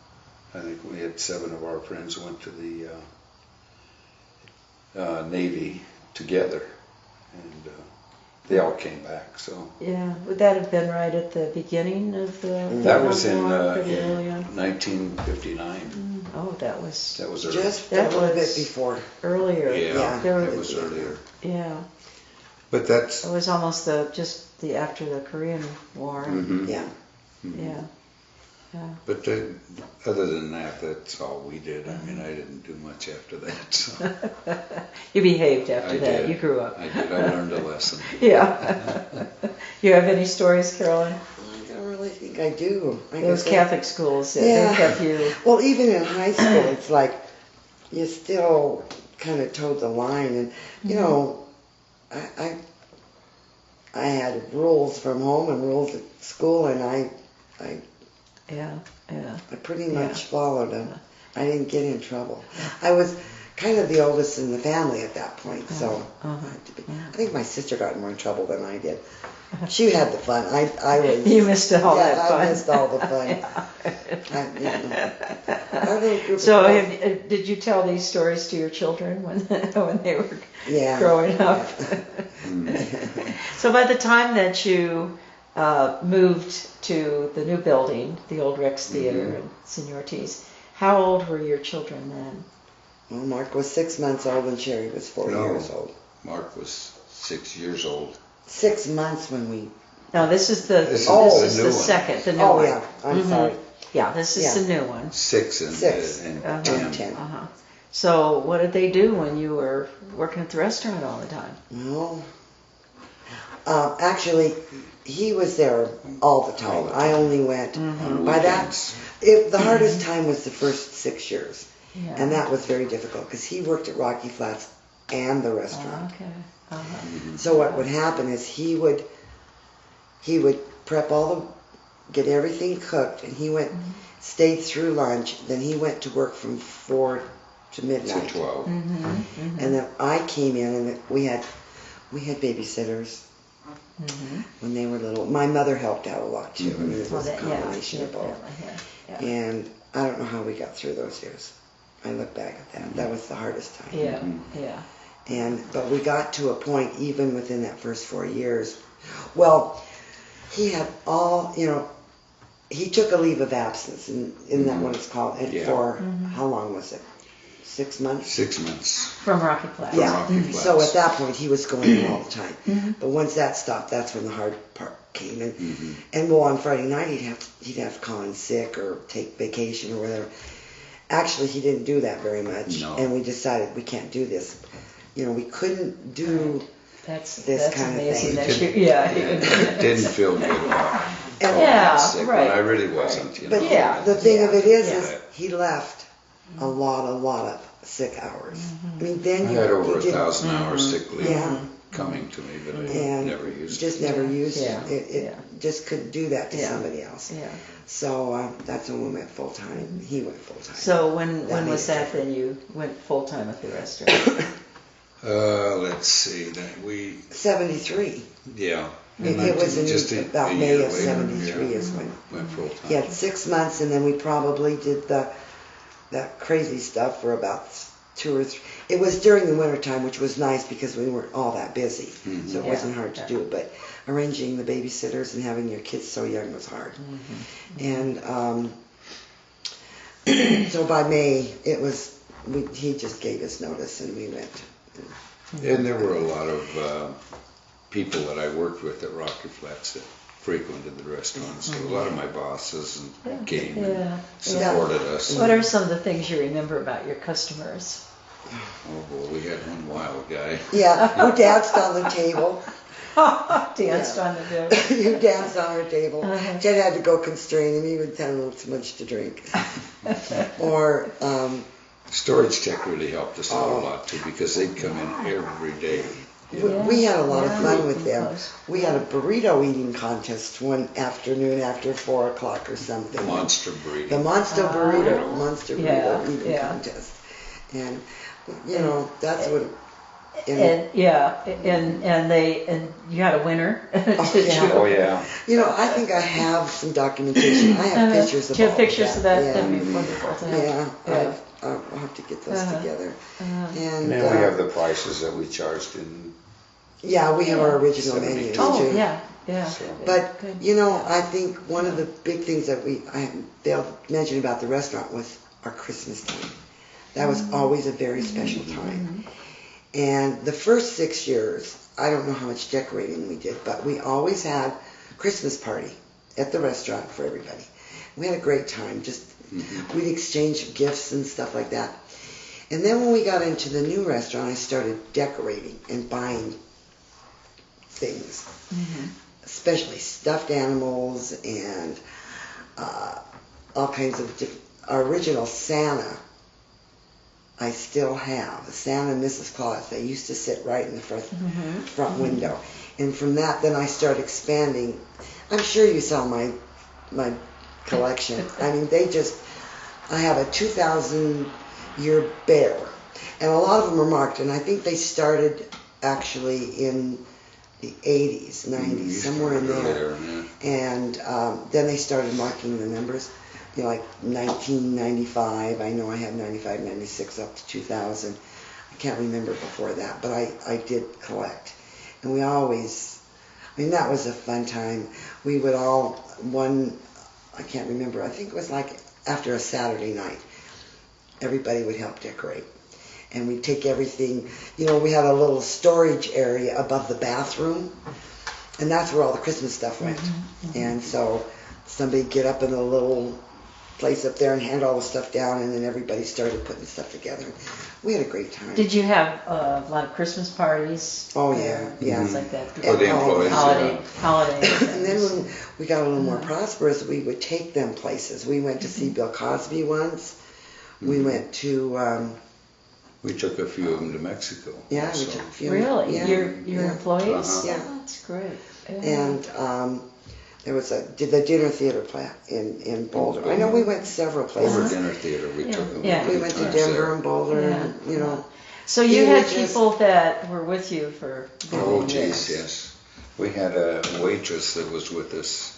I think we had 7 of our friends who went to the Navy together, and they all came back. So
yeah, would that have been right at the beginning of the?
That was in
1959. Oh, that was
early.
Just a little bit before.
Earlier.
Yeah, that was earlier.
Yeah.
But it
was almost after the Korean War.
Mm-hmm.
Yeah.
Mm-hmm.
Yeah. Yeah.
But other than that, that's all we did. I mean, I didn't do much after that. So.
You behaved after that.
Did.
You grew up.
I did. I learned a lesson.
Yeah. You have any stories, Carolyn?
I don't really think I do.
Those Catholic schools, they kept you.
Well, even in high school, it's like you still kind of towed the line, and you know, I had rules from home and rules at school, and I pretty much followed them. I didn't get in trouble. I was kind of the oldest in the family at that point, so I think my sister got more in trouble than I did. She had the fun. I was.
You missed all that fun.
I missed all the fun.
So, did you tell these stories to your children when they were growing up? So, by the time that you moved to the new building, the old Rex Theater and Senor T's, how old were your children then?
Well, Mark was 6 months old and Sherry was 4 years old.
Mark was 6 years old.
6 months when we...
No, this is the
new
second, the new
one.
one.
Yeah, I'm sorry.
Yeah, this is the new one.
6 and 10.
Uh-huh. So what did they do when you were working at the restaurant all the time?
Well, actually, he was there all the time. I only went
On
by
weekends.
the hardest time was the first 6 years,
Yeah.
and that was very difficult because he worked at Rocky Flats and the restaurant.
Okay. Uh-huh.
So what would happen is he would prep get everything cooked, and he went stayed through lunch. Then he went to work from 4 to midnight.
To 12.
And then I came in, and we had babysitters when they were little. My mother helped out a lot too. I mean, it was a combination of both.
Yeah.
And I don't know how we got through those years. I look back at that. That was the hardest time.
Yeah.
But we got to a point, even within that first 4 years. Well, he had he took a leave of absence, and isn't that what it's called? And for how long was it? 6 months?
6 months.
From Rocky Flats.
Yeah.
Rocky Flats.
So at that point, he was going in all the time. But once that stopped, that's when the hard part came in. And well, on Friday night, he'd have to call in sick or take vacation or whatever. Actually, he didn't do that very much.
No.
And we decided we can't do this. We couldn't do
That's
kind of
amazing.
thing.
It didn't feel good about
Yeah,
sick,
right.
but I really wasn't.
But
Yeah.
the thing of it is
Yeah.
he left a lot of sick hours. I mean, then
I
he
had over
didn't-
1,000 hours sick leave
Yeah.
coming to me, but I
and
never used
just
it.
never used
Yeah.
it. It just couldn't do that to
Yeah.
somebody else.
Yeah.
So that's when we went full time. He went full time.
So when
That
was
made it
that then you went full time at the restaurant?
Let's see. We
73.
yeah.
It was about
a
May
year
of
later,
73
yeah,
is when
went full time.
he had 6 months, and then we probably did that crazy stuff for about 2 or 3. It was during the winter time, which was nice because we weren't all that busy, so it wasn't hard to do. But arranging the babysitters and having your kids so young was hard. And so by May, he just gave us notice, and we went.
And there were a lot of people that I worked with at Rocky Flats that frequented the restaurant. So a lot of my bosses came and supported us.
What are some of the things you remember about your customers?
Oh, well, we had one wild guy.
Yeah, who danced on the table.
Danced on the bill.
You danced on our table. Ted had to go constrain him. He would had a little too much to drink. Or
Storage Tech really helped us out a lot too because they'd come in every day.
we had a lot of fun with them. We had a burrito eating contest one afternoon after 4 o'clock or something.
Monster burrito.
The monster burrito eating contest. And that's what.
And you had a winner.
Oh yeah.
I think I have some documentation. I have pictures of
Do you
all
have pictures of that?
Yeah.
That'd be wonderful to have.
Yeah. I'll have to get those together.
And then we have the prices that we charged in.
Yeah, we have our original
72.
menus
Oh,
too.
yeah.
So.
But
Good.
I think one of the big things that I failed to mention about the restaurant was our Christmas time. That was always a very special time. And the first 6 years, I don't know how much decorating we did, but we always had Christmas party at the restaurant for everybody. We had a great time. We'd exchange gifts and stuff like that. And then when we got into the new restaurant, I started decorating and buying things, especially stuffed animals and all kinds of different. Our original Santa, I still have. Santa and Mrs. Claus. They used to sit right in the front window. And from that, then I started expanding. I'm sure you saw my collection. I mean, I have a 2,000-year bear. And a lot of them are marked. And I think they started actually in the 80s, 90s, somewhere in there. And then they started marking the numbers. Like 1995, I know I have 95, 96 up to 2000. I can't remember before that, but I did collect. And that was a fun time. We would I can't remember, I think it was like after a Saturday night, everybody would help decorate. And we'd take everything, we had a little storage area above the bathroom, and that's where all the Christmas stuff went. And so somebody'd get up in a little place up there and hand all the stuff down, and then everybody started putting stuff together. We had a great time.
Did you have a lot of Christmas parties?
Oh, yeah, yeah.
Things like that.
For the employees,
Holiday.
And then when we got a little more prosperous, we would take them places. We went to see Bill Cosby once. We went to...
we took a few of them to Mexico.
Yeah,
also.
we took a few.
Really?
Yeah,
Your employees?
Yeah.
Oh, that's great. Yeah.
And there was the dinner theater in Boulder. I know we went several places.
Over dinner theater, we took them.
Yeah.
We went to Denver and Boulder, and, you know.
So you had people that were with you for
Oh,
many
geez,
years.
yes. We had a waitress that was with us.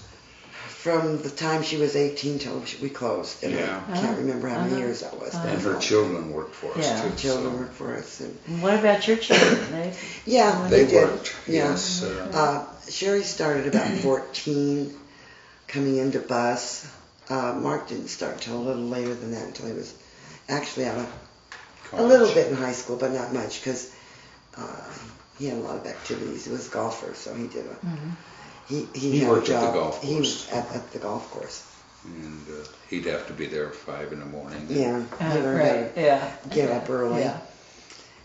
From the time she was 18 till we closed. And
Yeah.
I can't remember how many years that was.
And her children worked for us,
Yeah.
too.
Her children
so.
worked for us. And
What about your children?
yeah,
They
did.
worked,
Yeah.
yes.
Sherry started about 14, coming into bus. Mark didn't start till a little later than that, until he was actually out of a little bit in high school, but not much, because he had a lot of activities. He was a golfer, so he did a... He had
worked
a job.
at the golf course.
He was at the golf course.
And he'd have to be there at 5 in the morning.
Yeah, he learned
Right, yeah.
how to get up early.
Yeah.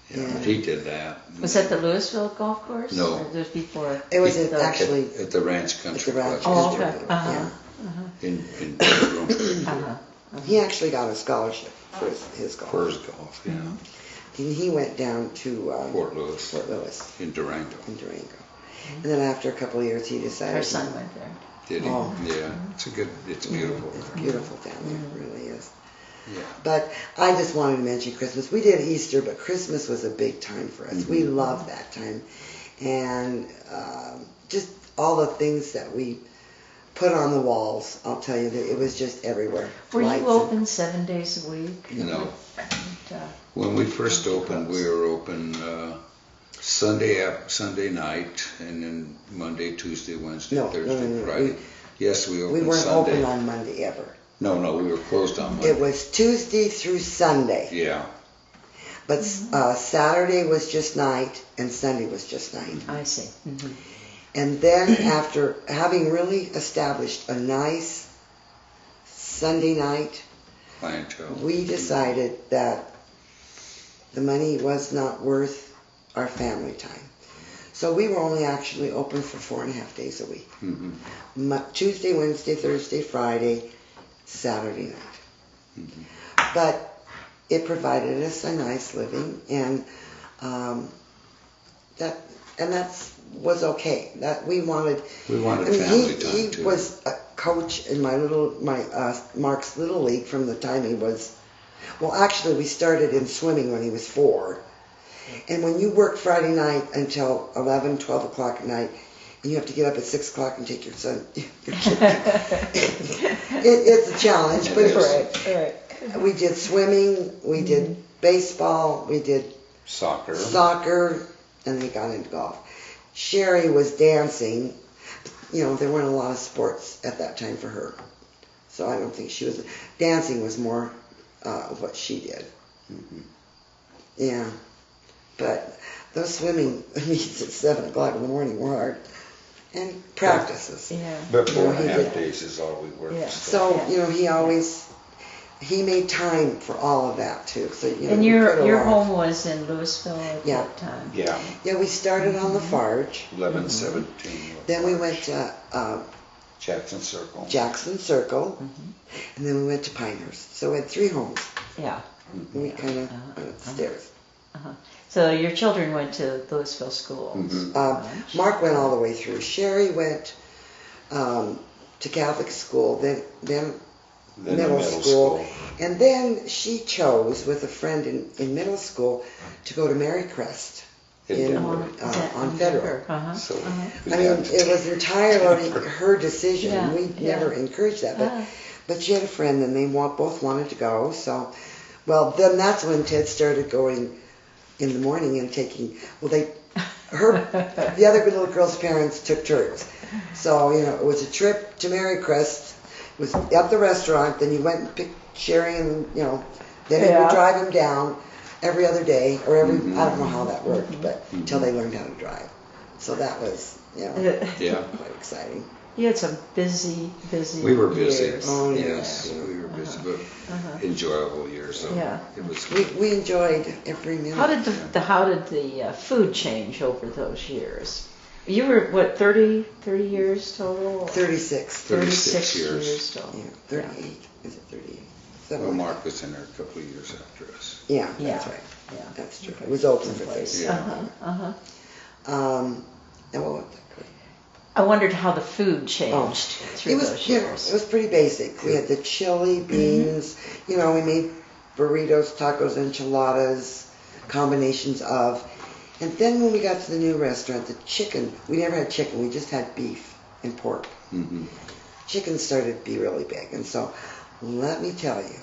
Yeah, but he did that.
Was that the Louisville golf course?
No.
Or just before?
It was
the-
actually
At the Ranch Country
at the Ranch
Club.
Oh,
Country
okay.
Club,
Uh-huh.
In Bedroom
He actually got a scholarship for his golf.
for his golf, yeah.
And he went down to
Fort Lewis,
Fort Lewis
in Durango.
in Durango. And then after a couple of years, he decided...
Our son went there.
Did he?
Oh.
Yeah, it's beautiful.
It's beautiful down there, it really is.
Yeah.
But I just wanted to mention Christmas. We did Easter, but Christmas was a big time for us. We loved that time. And just all the things that we put on the walls, I'll tell you, that it was just everywhere.
Were
Lights
you open 7 days a week?
No.
And,
When we first opened, we were open Sunday night, and then Monday, Tuesday, Wednesday,
No,
Thursday,
no.
Friday. Yes, we opened
We weren't
Sunday.
open on Monday ever.
No, we were closed on Monday.
It was Tuesday through Sunday.
Yeah.
But Saturday was just night, and Sunday was just night.
I see.
And then after having really established a nice Sunday night,
Clientele.
we decided that the money was not worth our family time. So we were only actually open for 4.5 days a week. Tuesday, Wednesday, Thursday, Friday, Saturday night. But it provided us a nice living, and that was okay. That we wanted
family time
he
too.
was a coach in my Mark's little league from the time he was, well, actually we started in swimming when he was 4. And when you work Friday night until 11, 12 o'clock at night, and you have to get up at 6 o'clock and take your kid, it's a challenge. But
Right.
we did swimming, we did baseball, we did
Soccer.
and then we got into golf. Sherry was dancing. You know, there weren't a lot of sports at that time for her. So I don't think she was... Dancing was more what she did. Yeah. But those swimming meets at 7 o'clock in the morning were hard. And practices.
Yeah.
But
You know, he
4.5
did-
days is all we worked.
Yeah.
So, you know, he made time for all of that too. So, you know,
And
we put a
your
lot-
home was in Louisville at
Yeah.
that time?
Yeah,
Yeah, we started on the Farge.
11-17.
Then we went to
Jackson Circle.
Jackson Circle. And then we went to Pinehurst. So we had 3 homes.
Yeah.
And we kind of went upstairs.
So your children went to Louisville schools?
Mark went all the way through. Sherry went to Catholic school, then middle school. And then she chose, with a friend in middle school, to go to Mary Crest on Federal.
So
I mean, it was entirely her decision.
Yeah,
We never encouraged that. But she had a friend, and they both wanted to go. So, well, then that's when Ted started going in the morning and taking, the other little girl's parents took turns. So, you know, it was a trip to Mary Crest. It was at the restaurant. Then you went and picked Sherry, and, you know, then you would drive him down every other day, or I don't know how that worked, but until they learned how to drive. So that was, you know,
yeah.
quite exciting.
You had some busy
We were busy.
years.
Oh,
Yes,
yeah.
we were busy, but
Uh-huh.
enjoyable years. So
Yeah.
it was.
We enjoyed every minute.
How did the food change over those years? You were what, 30 years total?
36.
36 years.
total.
Yeah, 38. Is it 38?
Well,
Something like
Mark was in there a couple of years after us.
that. Yeah,
Yeah.
that's right.
Yeah.
That's true.
Okay.
It was open for
Place.
30.
Yeah.
And what was that?
I wondered how the food changed through
It was,
those
you know,
years.
it was pretty basic. We had the chili, beans, you know, we made burritos, tacos, enchiladas, combinations of. And then when we got to the new restaurant, the chicken, we never had chicken, we just had beef and pork.
Mm-hmm.
Chicken started to be really big. And so, let me tell you,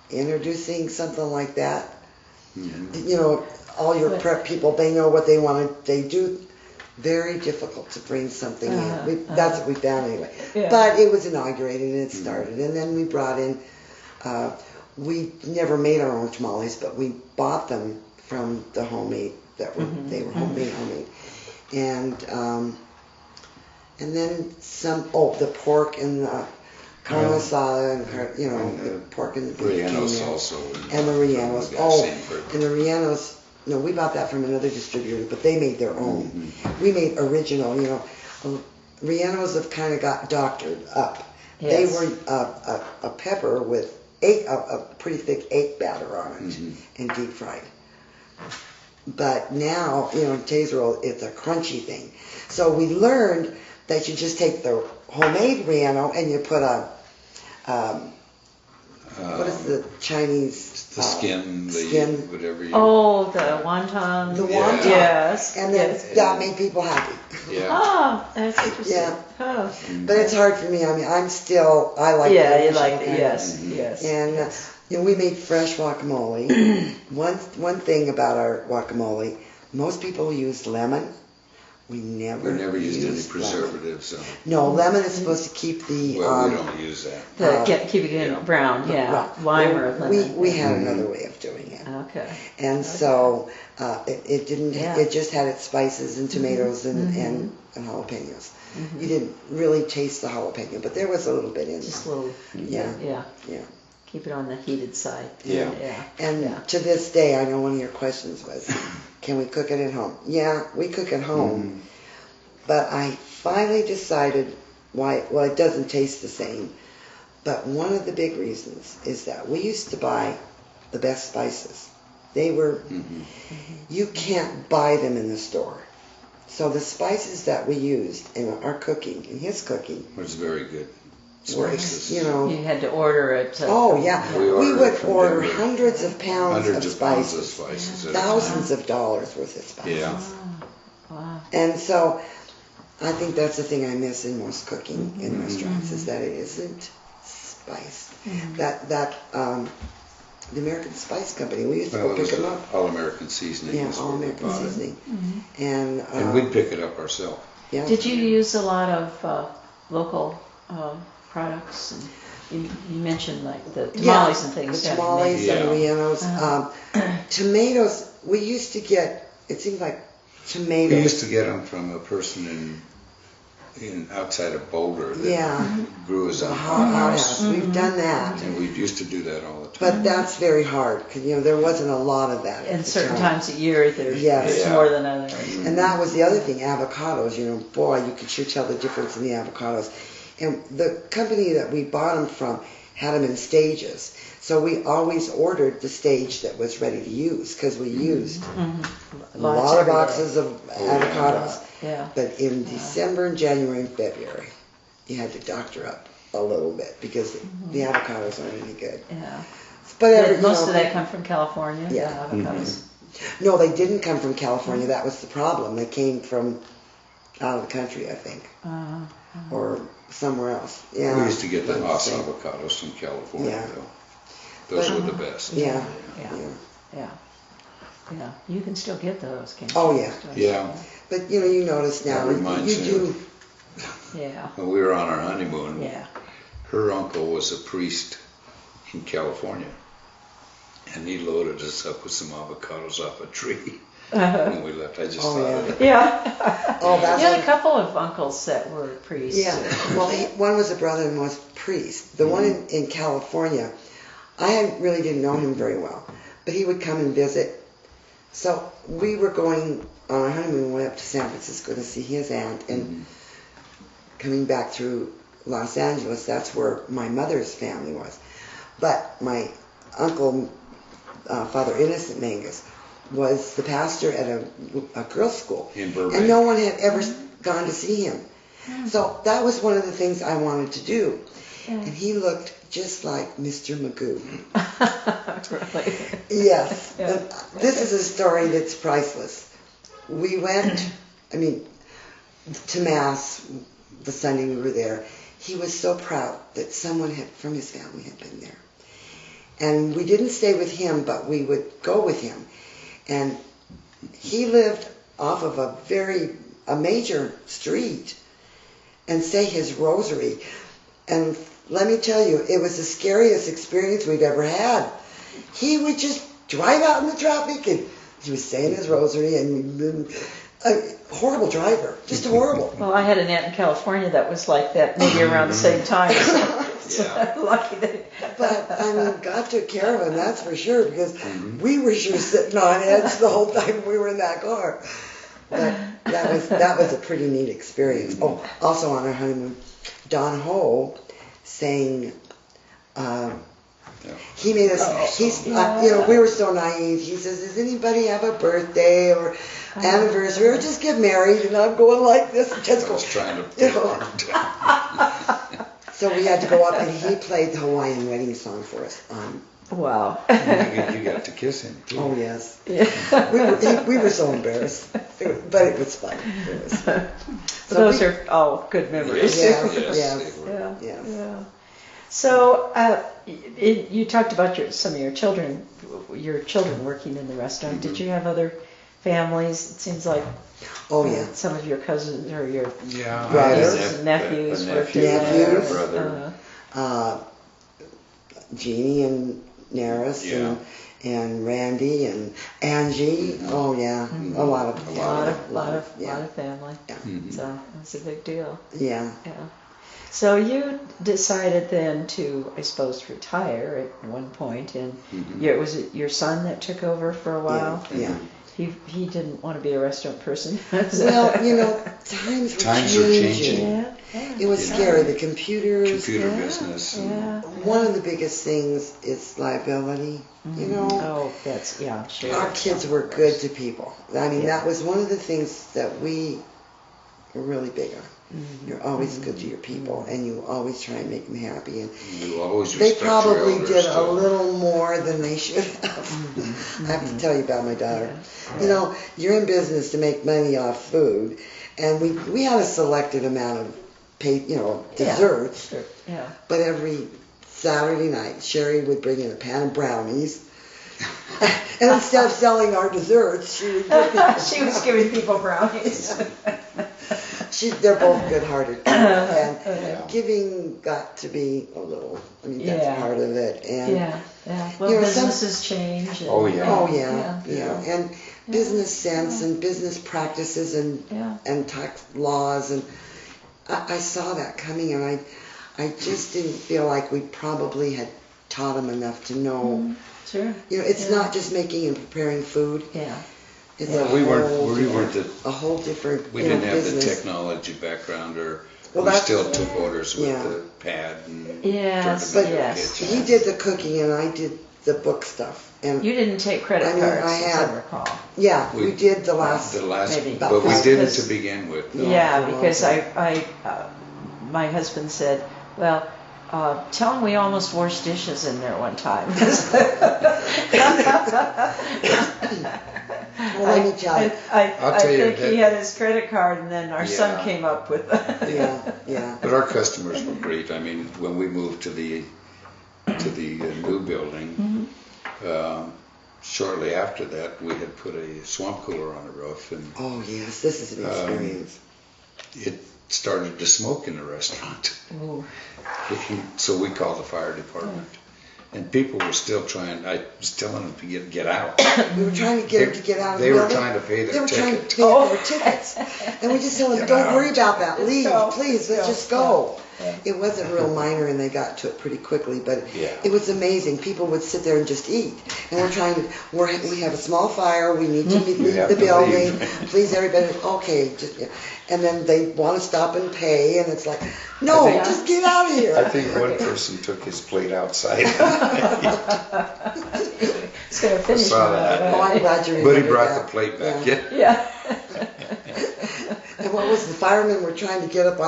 introducing something like that,
Mm-hmm.
you know, all your prep people, they know what they want to, they do. Very difficult to bring something in. That's what we found anyway.
Yeah.
But it was inaugurated and it started. And then we brought in, we never made our own tamales, but we bought them from the homemade, they were homemade. And then the pork and the carne asada and, you know, the pork and the beef.
Rellenos also.
And the rellenos.
We got same for-
And the rellenos, no, we bought that from another distributor, but they made their own. We made original, you know. Rellenos have kind of got doctored up.
Yes.
They were a pepper with a pretty thick egg batter on it and deep fried. But now, you know, taser roll, it's a crunchy thing. So we learned that you just take the homemade relleno and you put what is the Chinese?
The skin, whatever you.
Oh, the wonton.
The
Yeah.
wonton.
Yes.
And then
yes.
that made people happy.
Yeah.
Oh, that's interesting.
Yeah.
Oh.
But it's hard for me. I mean, I like
Yeah,
the
you
original
like it.
kind.
Yes, yes.
And you know, we made fresh guacamole. one thing about our guacamole, most people use lemon. We never
used any
lemon.
preservatives. So.
No, lemon is supposed to keep the.
Well, we don't use that.
Keep it in brown, yeah.
Right.
Lime or lemon.
We had another way of doing it.
Okay.
And so it didn't.
Yeah.
It just had its spices and tomatoes and jalapenos. You didn't really taste the jalapeno, but there was a little bit in
Just a
there.
little.
Yeah.
Yeah. Keep it on the heated side.
Yeah.
Yeah.
And
yeah.
to this day, I know one of your questions was, can we cook it at home? Yeah, we cook at home. But I finally decided well, it doesn't taste the same. But one of the big reasons is that we used to buy the best spices. They were, you can't buy them in the store. So the spices that we used in our cooking, in his cooking,
It was very good.
were,
Spices.
you know,
You had to order it.
oh yeah,
We
we
ordered
would
from
order
Denver.
hundreds of pounds
Hundreds
of
of pounds of
spices,
spices. at a time.
thousands of dollars worth of spices.
Yeah.
Wow.
And so I think that's the thing I miss in most cooking in restaurants is that it isn't spiced. That the American Spice Company, we used to
Well,
go
it
pick
was
them up.
All-American seasoning.
Yeah,
is
all
where we
American
bought it.
seasoning. And
And we'd pick it up ourselves.
yeah.
Did you use a lot of local products? And you mentioned like the tamales and things.
The
yeah,
tamales
maybe.
and
Yeah.
rellenos. Tomatoes, we used to get, it seemed like tomatoes.
We used to get them from a person in outside of Boulder that
Yeah.
grew his
The
own
hothouse.
house.
We've done that.
And we used to do that all the time.
But that's very hard because, you know, there wasn't a lot of that. at
And
the
certain
time.
times a year there's
Yes.
more than others.
And that was the other thing, avocados, you know, boy, you could sure tell the difference in the avocados. And the company that we bought them from had them in stages. So we always ordered the stage that was ready to use because we used a lot of boxes of avocados.
Yeah.
But in December and January and February, you had to doctor up a little bit because the avocados aren't any good.
Yeah.
But
Most of that come from California.
Yeah.
The avocados.
No, they didn't come from California. That was the problem. They came from out of the country, I think, or somewhere else. Yeah.
We used to get the Haas
Same.
avocados from California,
Yeah.
though. Those were the best.
Yeah.
Yeah.
Yeah.
Yeah. Yeah. You can still get those, can't you?
Oh, yeah.
Yeah.
But you know, you notice now,
That reminds
you
me
do.
Yeah.
When we were on our honeymoon,
Yeah.
her uncle was a priest in California. And he loaded us up with some avocados off a tree. when we left. I just thought of it.
Yeah.
Oh, that's
You had a couple of uncles that were priests.
Yeah. Well, one was a brother and one was a priest. The one in California, I really didn't know him very well, but he would come and visit. So we were going on our honeymoon, went up to San Francisco to see his aunt, and coming back through Los Angeles, that's where my mother's family was. But my uncle, Father Innocent Mangus, was the pastor at a girls' school.
In Burbank.
And no one had ever gone to see him. So that was one of the things I wanted to do. And he looked just like Mr. Magoo.
Really?
Yes.
Yeah.
This is a story that's priceless. We went, to Mass the Sunday we were there. He was so proud that someone from his family had been there. And we didn't stay with him, but we would go with him. And he lived off of a major street and say his rosary. And let me tell you, it was the scariest experience we'd ever had. He would just drive out in the traffic and he was saying his rosary, and a horrible driver, just horrible.
Well, I had an aunt in California that was like that, maybe around the same time. So lucky that.
But God took care of him, that's for sure, because we were sure sitting on edge the whole time we were in that car. But that was a pretty neat experience. Oh, also on our honeymoon, Don Ho sang. He made us. We were so naive. He says, "Does anybody have a birthday or anniversary, or just get married?" And I'm going like this, and just
I was trying to.
So we had to go up, and he played the Hawaiian wedding song for us.
Wow.
You got to kiss him too.
Oh yes.
Yeah.
We were so embarrassed, but it was fun.
Those are all good memories.
Yes,
Yes,
yes,
they were.
yes.
Yeah. So you talked about some of your children working in the restaurant. Did you have other families? It seems like some of your cousins or your brothers and nephews worked in there.
A brother.
Jeannie and Naris and Randy and Angie. Oh yeah, a lot of
family.
Yeah.
So that's a big deal.
Yeah.
Yeah. So you decided then to, I suppose, retire at one point, and was it your son that took over for a while?
Yeah.
He didn't want to be a restaurant person.
Well, times were changing.
Yeah.
It was scary. The computer
business.
Yeah.
One of the biggest things is liability.
Oh, that's sure.
Our kids were good to people. That was one of the things that we were really big on. You're always good to your people, and you always try and make them happy. And
you always
they
respect
probably
your elders
did
too.
a little more than they should have. I have to tell you about my daughter. You're in business to make money off food, and we had a selected amount of desserts.
Sure. Yeah.
But every Saturday night, Sherry would bring in a pan of brownies. And instead of selling our desserts, she
was giving people brownies.
They're both good-hearted people, and giving got to be a little. That's part of it. And
Well, businesses change. And,
and business sense and business practices and tax laws, and I saw that coming, and I just didn't feel like we probably had taught them enough to know.
Sure.
It's not just making and preparing food.
Yeah.
It's
we weren't
a whole different.
We didn't have
business.
the technology background, or we
that's-
still took orders with the pad and
Yes,
turned them into
yes.
kitchen.
He did the cooking, and I did the book stuff. And
You didn't take credit cards, as I recall.
we did the last.
Maybe.
But we didn't to begin with. No.
Yeah, because my husband said, well, tell him we almost washed dishes in there one time.
Well, let me tell you.
I think he had his credit card, and then our son came up with
Yeah.
But our customers were great. When we moved to the new building, shortly after that, we had put a swamp cooler on the roof, and
Oh yes, this is an experience.
it started to smoke in the restaurant.
Ooh.
So we called the fire department, And people were still trying. I was telling them to get out.
We were trying to get them to get out of the
They were
building.
trying to pay
They
their
were trying to
ticket.
pay their tickets. And we just told them,
Get
don't
out.
worry about that.
Just
Leave,
go.
please. Let's just go. It wasn't real minor, and they got to it pretty quickly. But
Yeah.
it was amazing. People would sit there and just eat. And we're trying to. We have a small fire. We need to leave
have
the
to
building.
leave.
Please, everybody. Okay. And then they want to stop and pay, and it's like, no, just get out of here.
I think one person took his plate outside.
It's going to finish.
saw that.
Oh, I'm glad you
But he
remembered
brought
that.
the plate back.
Yeah.
Yeah.
And what was the firemen were trying to get up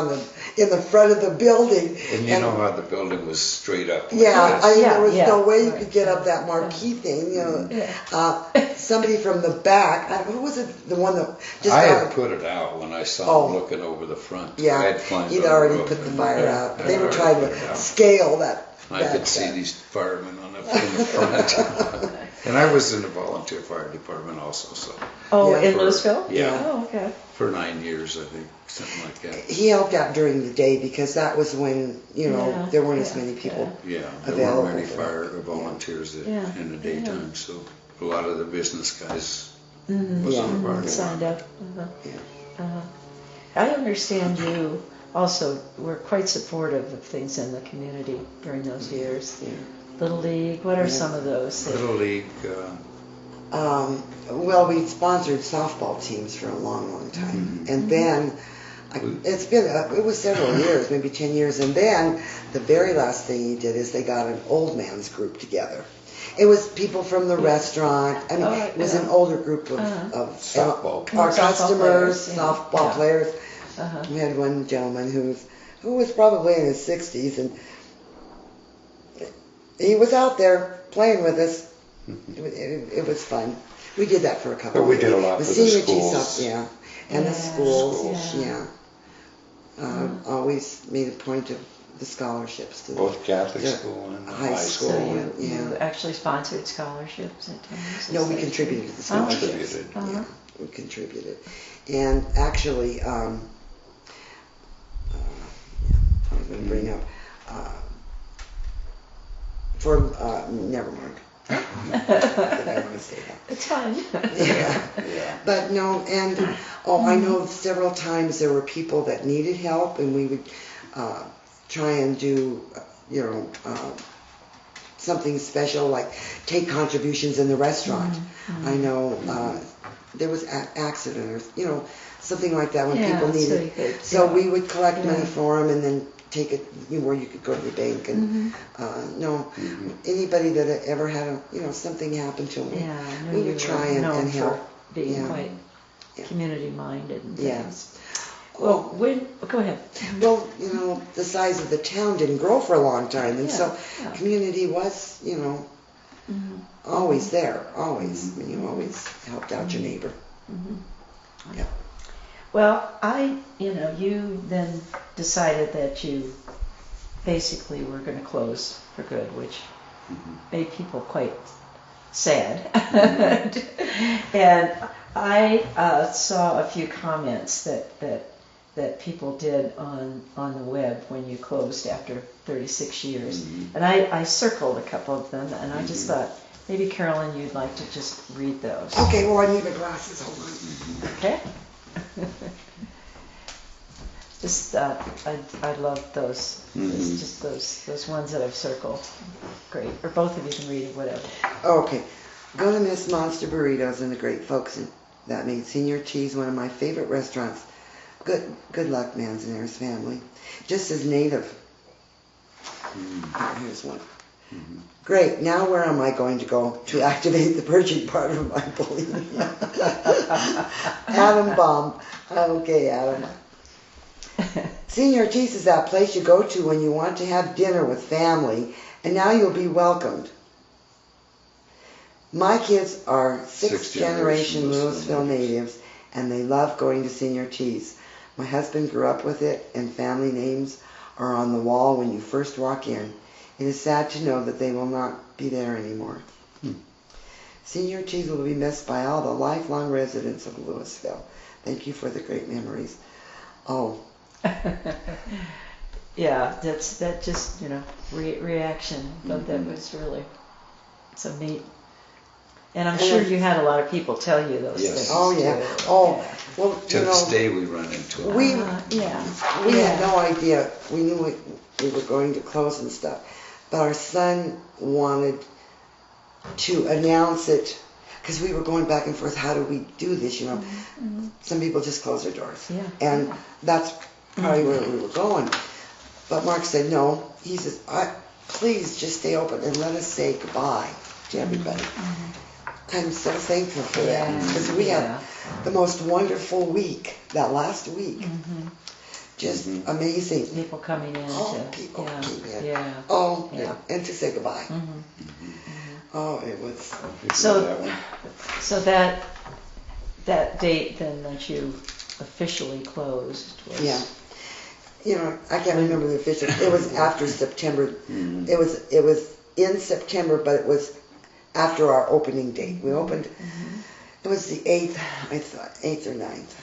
in the front of the building.
And you know how the building was straight up. like
Yeah,
this.
I mean, there was
Yeah,
no way you
right.
could get up that marquee thing. You know,
Yeah.
somebody from the back. Who was it? The one that just
I
got.
had put it out when I saw
Oh.
him looking over the front. I
Yeah,
had climbed
he'd
on the
already
roof.
put the fire out.
I'd
They were
already
trying
put it
to
out.
scale that.
I could see these firemen in the front. And I was in the volunteer fire department also, so
Oh,
Yeah.
in Louisville?
Yeah.
Oh, okay.
for 9 years, I think, something like that.
He helped out during the day because that was when
Yeah,
there weren't as
yeah,
many people.
Yeah, there
Available
weren't many
for
fire
that.
volunteers
Yeah.
in the daytime, so a lot of the business guys
Mhm.
was
Yeah.
on the fire
Signed
department.
up.
Yeah.
I understand you also were quite supportive of things in the community during those years. Little League, what are some of those?
Little League,
Well, we sponsored softball teams for a long, long time, and then it was several years, maybe 10 years, and then the very last thing he did is they got an old man's group together. It was people from the restaurant. I mean, it was an older group of
Softball
our
players.
customers,
Softball players, yeah.
softball
Yeah.
players.
Uh-huh.
We had one gentleman who was probably in his 60s, and he was out there playing with us. It was fun. We did that for a couple
But we
of
did a
years.
lot
The
for the
senior
schools.
and the
Yeah,
schools,
yeah.
always made a point of the scholarships to
both Catholic
the
school and
high
high
school.
So
school.
you actually sponsored scholarships at times?
No, we contributed to the
Oh,
scholarships.
Contributed.
Uh-huh.
Yeah, we contributed. And actually, I was going to bring up, never mind. I want to say that.
It's fine.
Yeah.
But no, and I know several times there were people that needed help, and we would try and do, something special, like take contributions in the restaurant. I know there was an accident or something like that when people needed. So we would collect money for them and then take it where you could go to the bank and anybody that ever had something happen to them, we would try and help.
Being quite community minded and
Yeah.
things. Well, go ahead.
Well, the size of the town didn't grow for a long time, and so
Yeah.
community was, always there, always. I mean, you always helped out your neighbor. Yeah.
Well, you then decided that you basically were going to close for good, which made people quite sad. And I saw a few comments that people did on the web when you closed after 36 years. And I circled a couple of them, and I just thought, maybe Carolyn, you'd like to just read those.
Okay, well, I need my glasses. Hold on.
Okay. Just, I love those. It's just those ones that I've circled. Great. Or both of you can read it, whatever.
Okay. Go to Miss Monster Burritos and the great folks that made Senor Cheese one of my favorite restaurants. Good luck, Manzanares family. Just as native. Here's one. Great. Now where am I going to go to activate the purging part of my bulimia? Adam Baum. Okay, Adam. Senor Cheese is that place you go to when you want to have dinner with family, and now you'll be welcomed. My kids are sixth generation Louisville natives, and they love going to Senor Cheese. My husband grew up with it, and family names are on the wall when you first walk in. It is sad to know that they will not be there anymore. Senor Cheese will be missed by all the lifelong residents of Louisville. Thank you for the great memories. Oh.
that just, reaction. But that was really so neat. And I'm sure you had a lot of people tell you those things.
Oh, yeah.
Too.
Oh, well,
To this day we run into it.
we
Yeah.
had no idea. We knew we were going to close and stuff. But our son wanted to announce it, because we were going back and forth, how do we do this, Some people just close their doors.
Yeah.
And that's probably where we were going. But Mark said, no. He says, please just stay open and let us say goodbye to everybody. I'm so thankful for that, because we had the most wonderful week, that last week. Just amazing.
People coming in.
People came in.
Yeah.
Oh, and to say goodbye. Oh, it was.
So that date then that you officially closed was.
Yeah. I can't remember the official. It was after September. It was in September, but it was after our opening date. We opened. It was the 8th, I thought, 8th or 9th,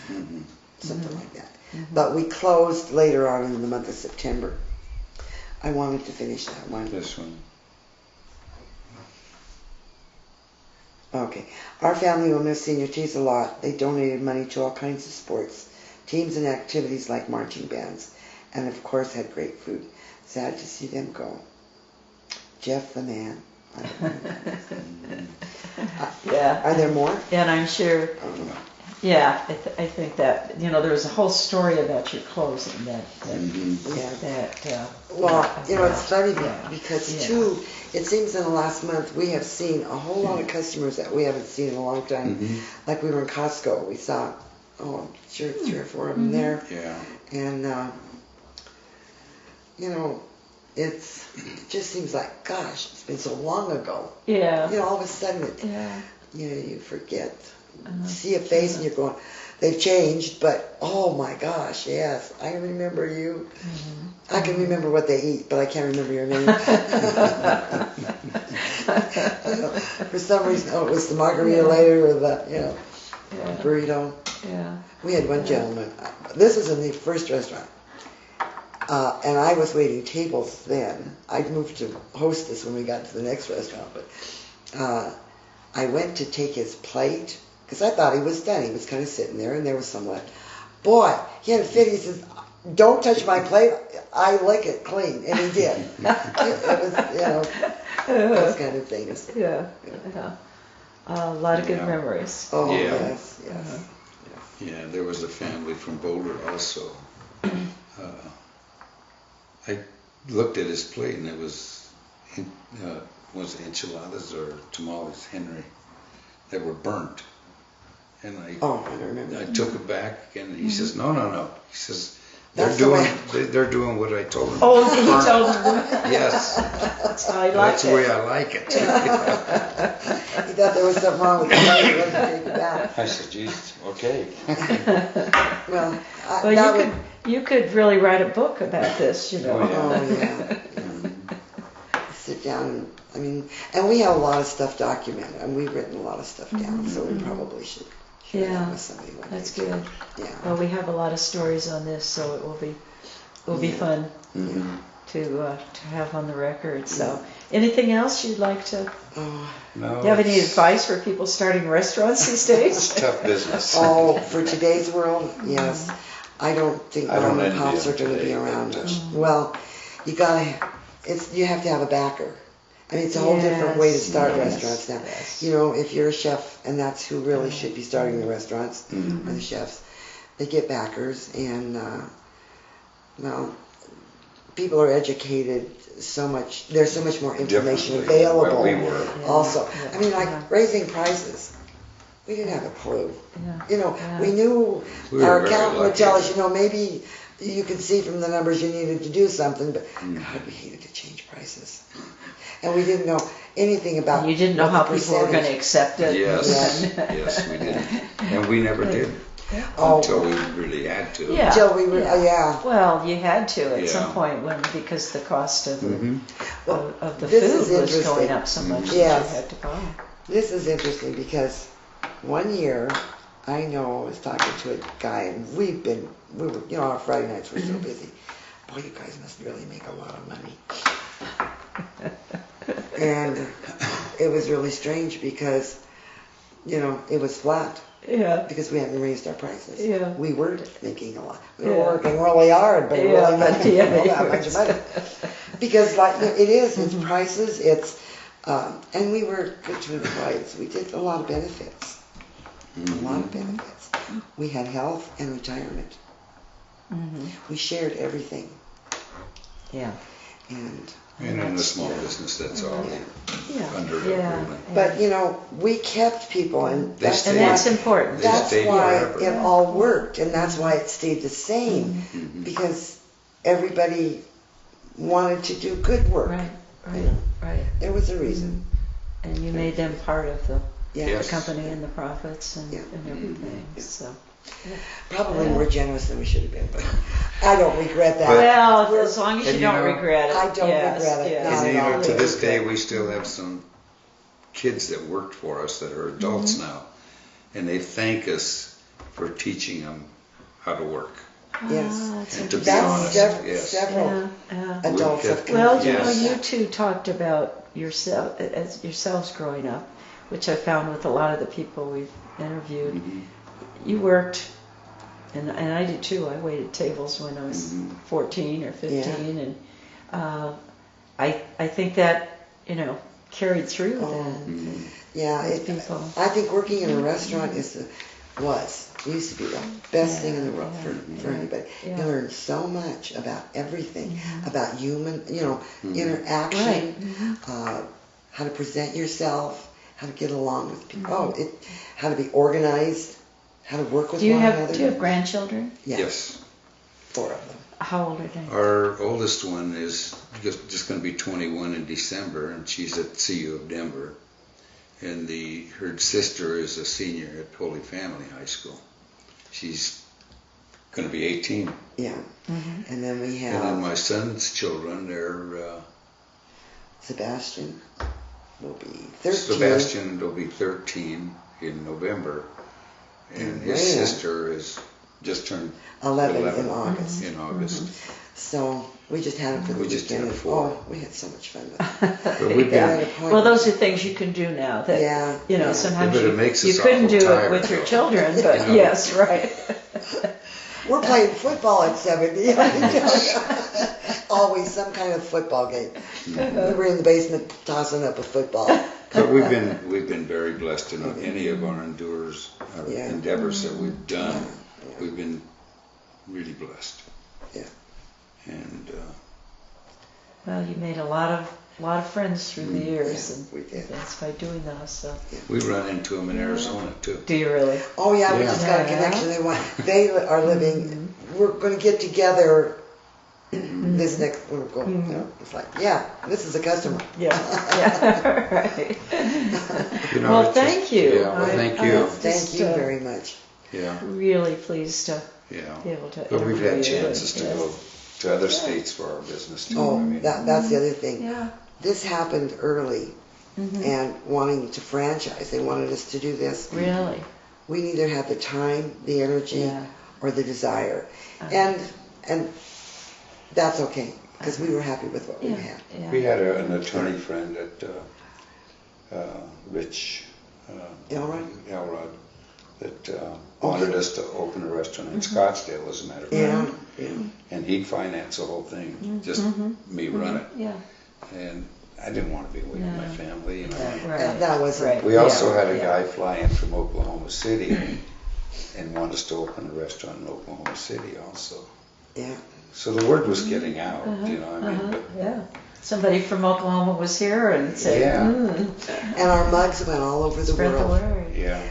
something like that. But we closed later on in the month of September. I wanted to finish that one.
This one.
Okay. Our family will miss Senior Tees a lot. They donated money to all kinds of sports, teams and activities like marching bands, and of course had great food. Sad to see them go. Jeff the man. Are there more?
And I'm sure. I think that there was a whole story about your closing that.
Well, it's funny because too, it seems in the last month we have seen a whole lot of customers that we haven't seen in a long time. Like we were in Costco, we saw, three or four of them there.
Yeah.
And it just seems like, gosh, it's been so long ago.
Yeah.
All of a sudden, you forget. See a face and you're going, they've changed, but oh my gosh, yes, I remember you. I can remember what they eat, but I can't remember your name. For some reason, it was the margarita later or the, burrito.
Yeah.
We had one gentleman. This was in the first restaurant. And I was waiting tables then. I moved to hostess when we got to the next restaurant, but I went to take his plate because I thought he was done. He was kind of sitting there, and there was some left. Boy, he had a fit. He says, "Don't touch my plate. I like it clean," and he did. It was, those kind of things.
Yeah. A lot of good memories.
Oh,
Yeah.
yes.
Yeah, there was a family from Boulder also. I looked at his plate and it was it enchiladas or tamales, Henry, that were burnt. And I
remember.
I took it back and he says, no. He says,
That's
they're doing what I told them.
Oh, you told them.
Yes.
That's how I like
That's
it.
the way I like it.
He thought there was something wrong with the plate. He wasn't take it back.
I said, geez, okay.
Well,
you could really write a book about this,
Oh, yeah.
Sit down and we have a lot of stuff documented, and we've written a lot of stuff down, so we probably should share that with somebody one day.
That's good.
Yeah.
Well, we have a lot of stories on this, so it will be fun to have on the record. So, anything else you'd like to?
No.
Do you have any advice for people starting restaurants these days?
It's tough business.
Oh, for today's world, yes. I don't think mom and pops are going to be around much. Well, you have to have a backer. It's a whole different way to start restaurants now.
Yes.
If you're a chef, and that's who really should be starting the restaurants, are the chefs. They get backers, and people are educated so much. There's so much more information available.
Where we were.
Also, raising prices. We didn't have a clue.
Yeah.
We knew our accountant would tell us, maybe you could see from the numbers you needed to do something, but God, we hated to change prices. And we didn't know anything about.
You didn't know how people were going to accept it.
Yes, we didn't. And we never did. Until we really had to.
Yeah.
Until we were,
Well, you had to at some point because the cost of the
this
food was going up so much that you had to buy.
This is interesting because one year, I was talking to a guy, and we were, our Friday nights were so busy. boy, you guys must really make a lot of money. And it was really strange because, it was flat.
Yeah.
Because we hadn't raised our prices.
Yeah.
We were making a lot. We were working really hard, but really not making that much money. Because it is, it's prices, it's, and we were good to employees. We did a lot of benefits. A lot of benefits. We had health and retirement. We shared everything.
Yeah.
And
in a small business, that's all under the ruling.
But we kept people, and
that's important.
That's why it all worked, and that's why it stayed the same, because everybody wanted to do good work.
Right.
There was a reason.
And you made them part of the
Yes.
company and the profits and everything. So.
Probably more generous than we should have been, but I don't regret that.
Well, as long as you don't regret it.
I don't regret it.
Yes.
And to this day, we still have some kids that worked for us that are adults now, and they thank us for teaching them how to work.
Yes.
And to be
That's
honest,
several adults have come.
Well, you two talked about yourselves growing up, which I found with a lot of the people we've interviewed. You worked, and I did too. I waited tables when I was 14 or 15, and I think that carried through. People.
I think working in a restaurant used to be the best thing in the world for anybody. You learn so much about everything, about human, interaction, how to present yourself, how to get along with people, how to be organized. How to work with one another.
Do you have grandchildren?
Yes.
4 of them.
How old are they?
Our oldest one is just going to be 21 in December, and she's at CU of Denver. And her sister is a senior at Holy Family High School. She's going to be 18.
Yeah. And then we have...
And then my son's children, they're...
Sebastian will be 13.
Sebastian will be 13 in November. And his sister is just turned
11 in August. So we just had it for the weekend.
just had 4.
We had so much fun with
it.
Well, those are things you can do now. That sometimes you couldn't do it with your children, but yes, right.
We're playing football at 70. Always some kind of football game. We were in the basement tossing up a football.
But we've been very blessed in any of our endeavors that we've done. We've been really blessed.
Yeah.
And
well, you made a lot of friends through the years,
and we did.
That's by doing those. So
we run into them in Arizona too.
Do you really?
Oh yeah, we just got a connection. They are living. We're going to get together. This next, we're going. It's like, this is a customer.
Right. Well, thank you.
Yeah, well, thank you.
Thank you very much.
Yeah.
Really pleased to be able to.
But we've had chances to go to other states for our business too.
Oh, that's the other thing. Yeah. This happened early, and wanting to franchise, they wanted us to do this.
Really.
We neither had the time, the energy, or the desire, and that's okay, because we were happy with what we had.
Yeah.
We had an attorney friend at Rich Elrod that wanted us to open a restaurant in Scottsdale, as a matter of fact. And he'd finance the whole thing, just me run it.
Yeah.
And I didn't want to be away from my family.
That was right.
We also had a guy fly in from Oklahoma City and want us to open a restaurant in Oklahoma City also.
Yeah.
So the word was getting out,
Somebody from Oklahoma was here and said,
And our mugs went all over the
spread
world.
The word.
Yeah.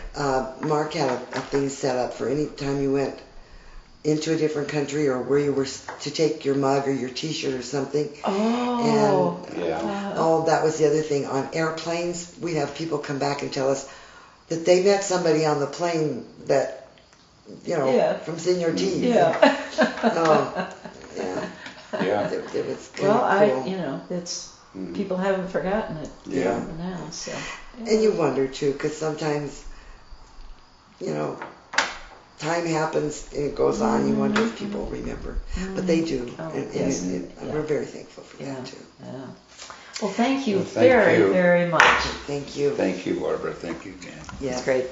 Mark had a thing set up for any time you went into a different country or where you were to take your mug or your T-shirt or something.
Oh.
And, that was the other thing. On airplanes, we'd have people come back and tell us that they met somebody on the plane that, from Senor T.
Yeah.
It was kind of cool.
it's people haven't forgotten it now. So.
And you wonder too, because sometimes, time happens and it goes on, you wonder if people remember. But they do.
Oh,
And
yes.
we're very thankful for
Yeah.
that, too.
Yeah. Well, thank you
Well, thank
very,
you.
very much.
Thank you.
Thank you, Barbara. Thank you, Jan.
Yeah.
It's great.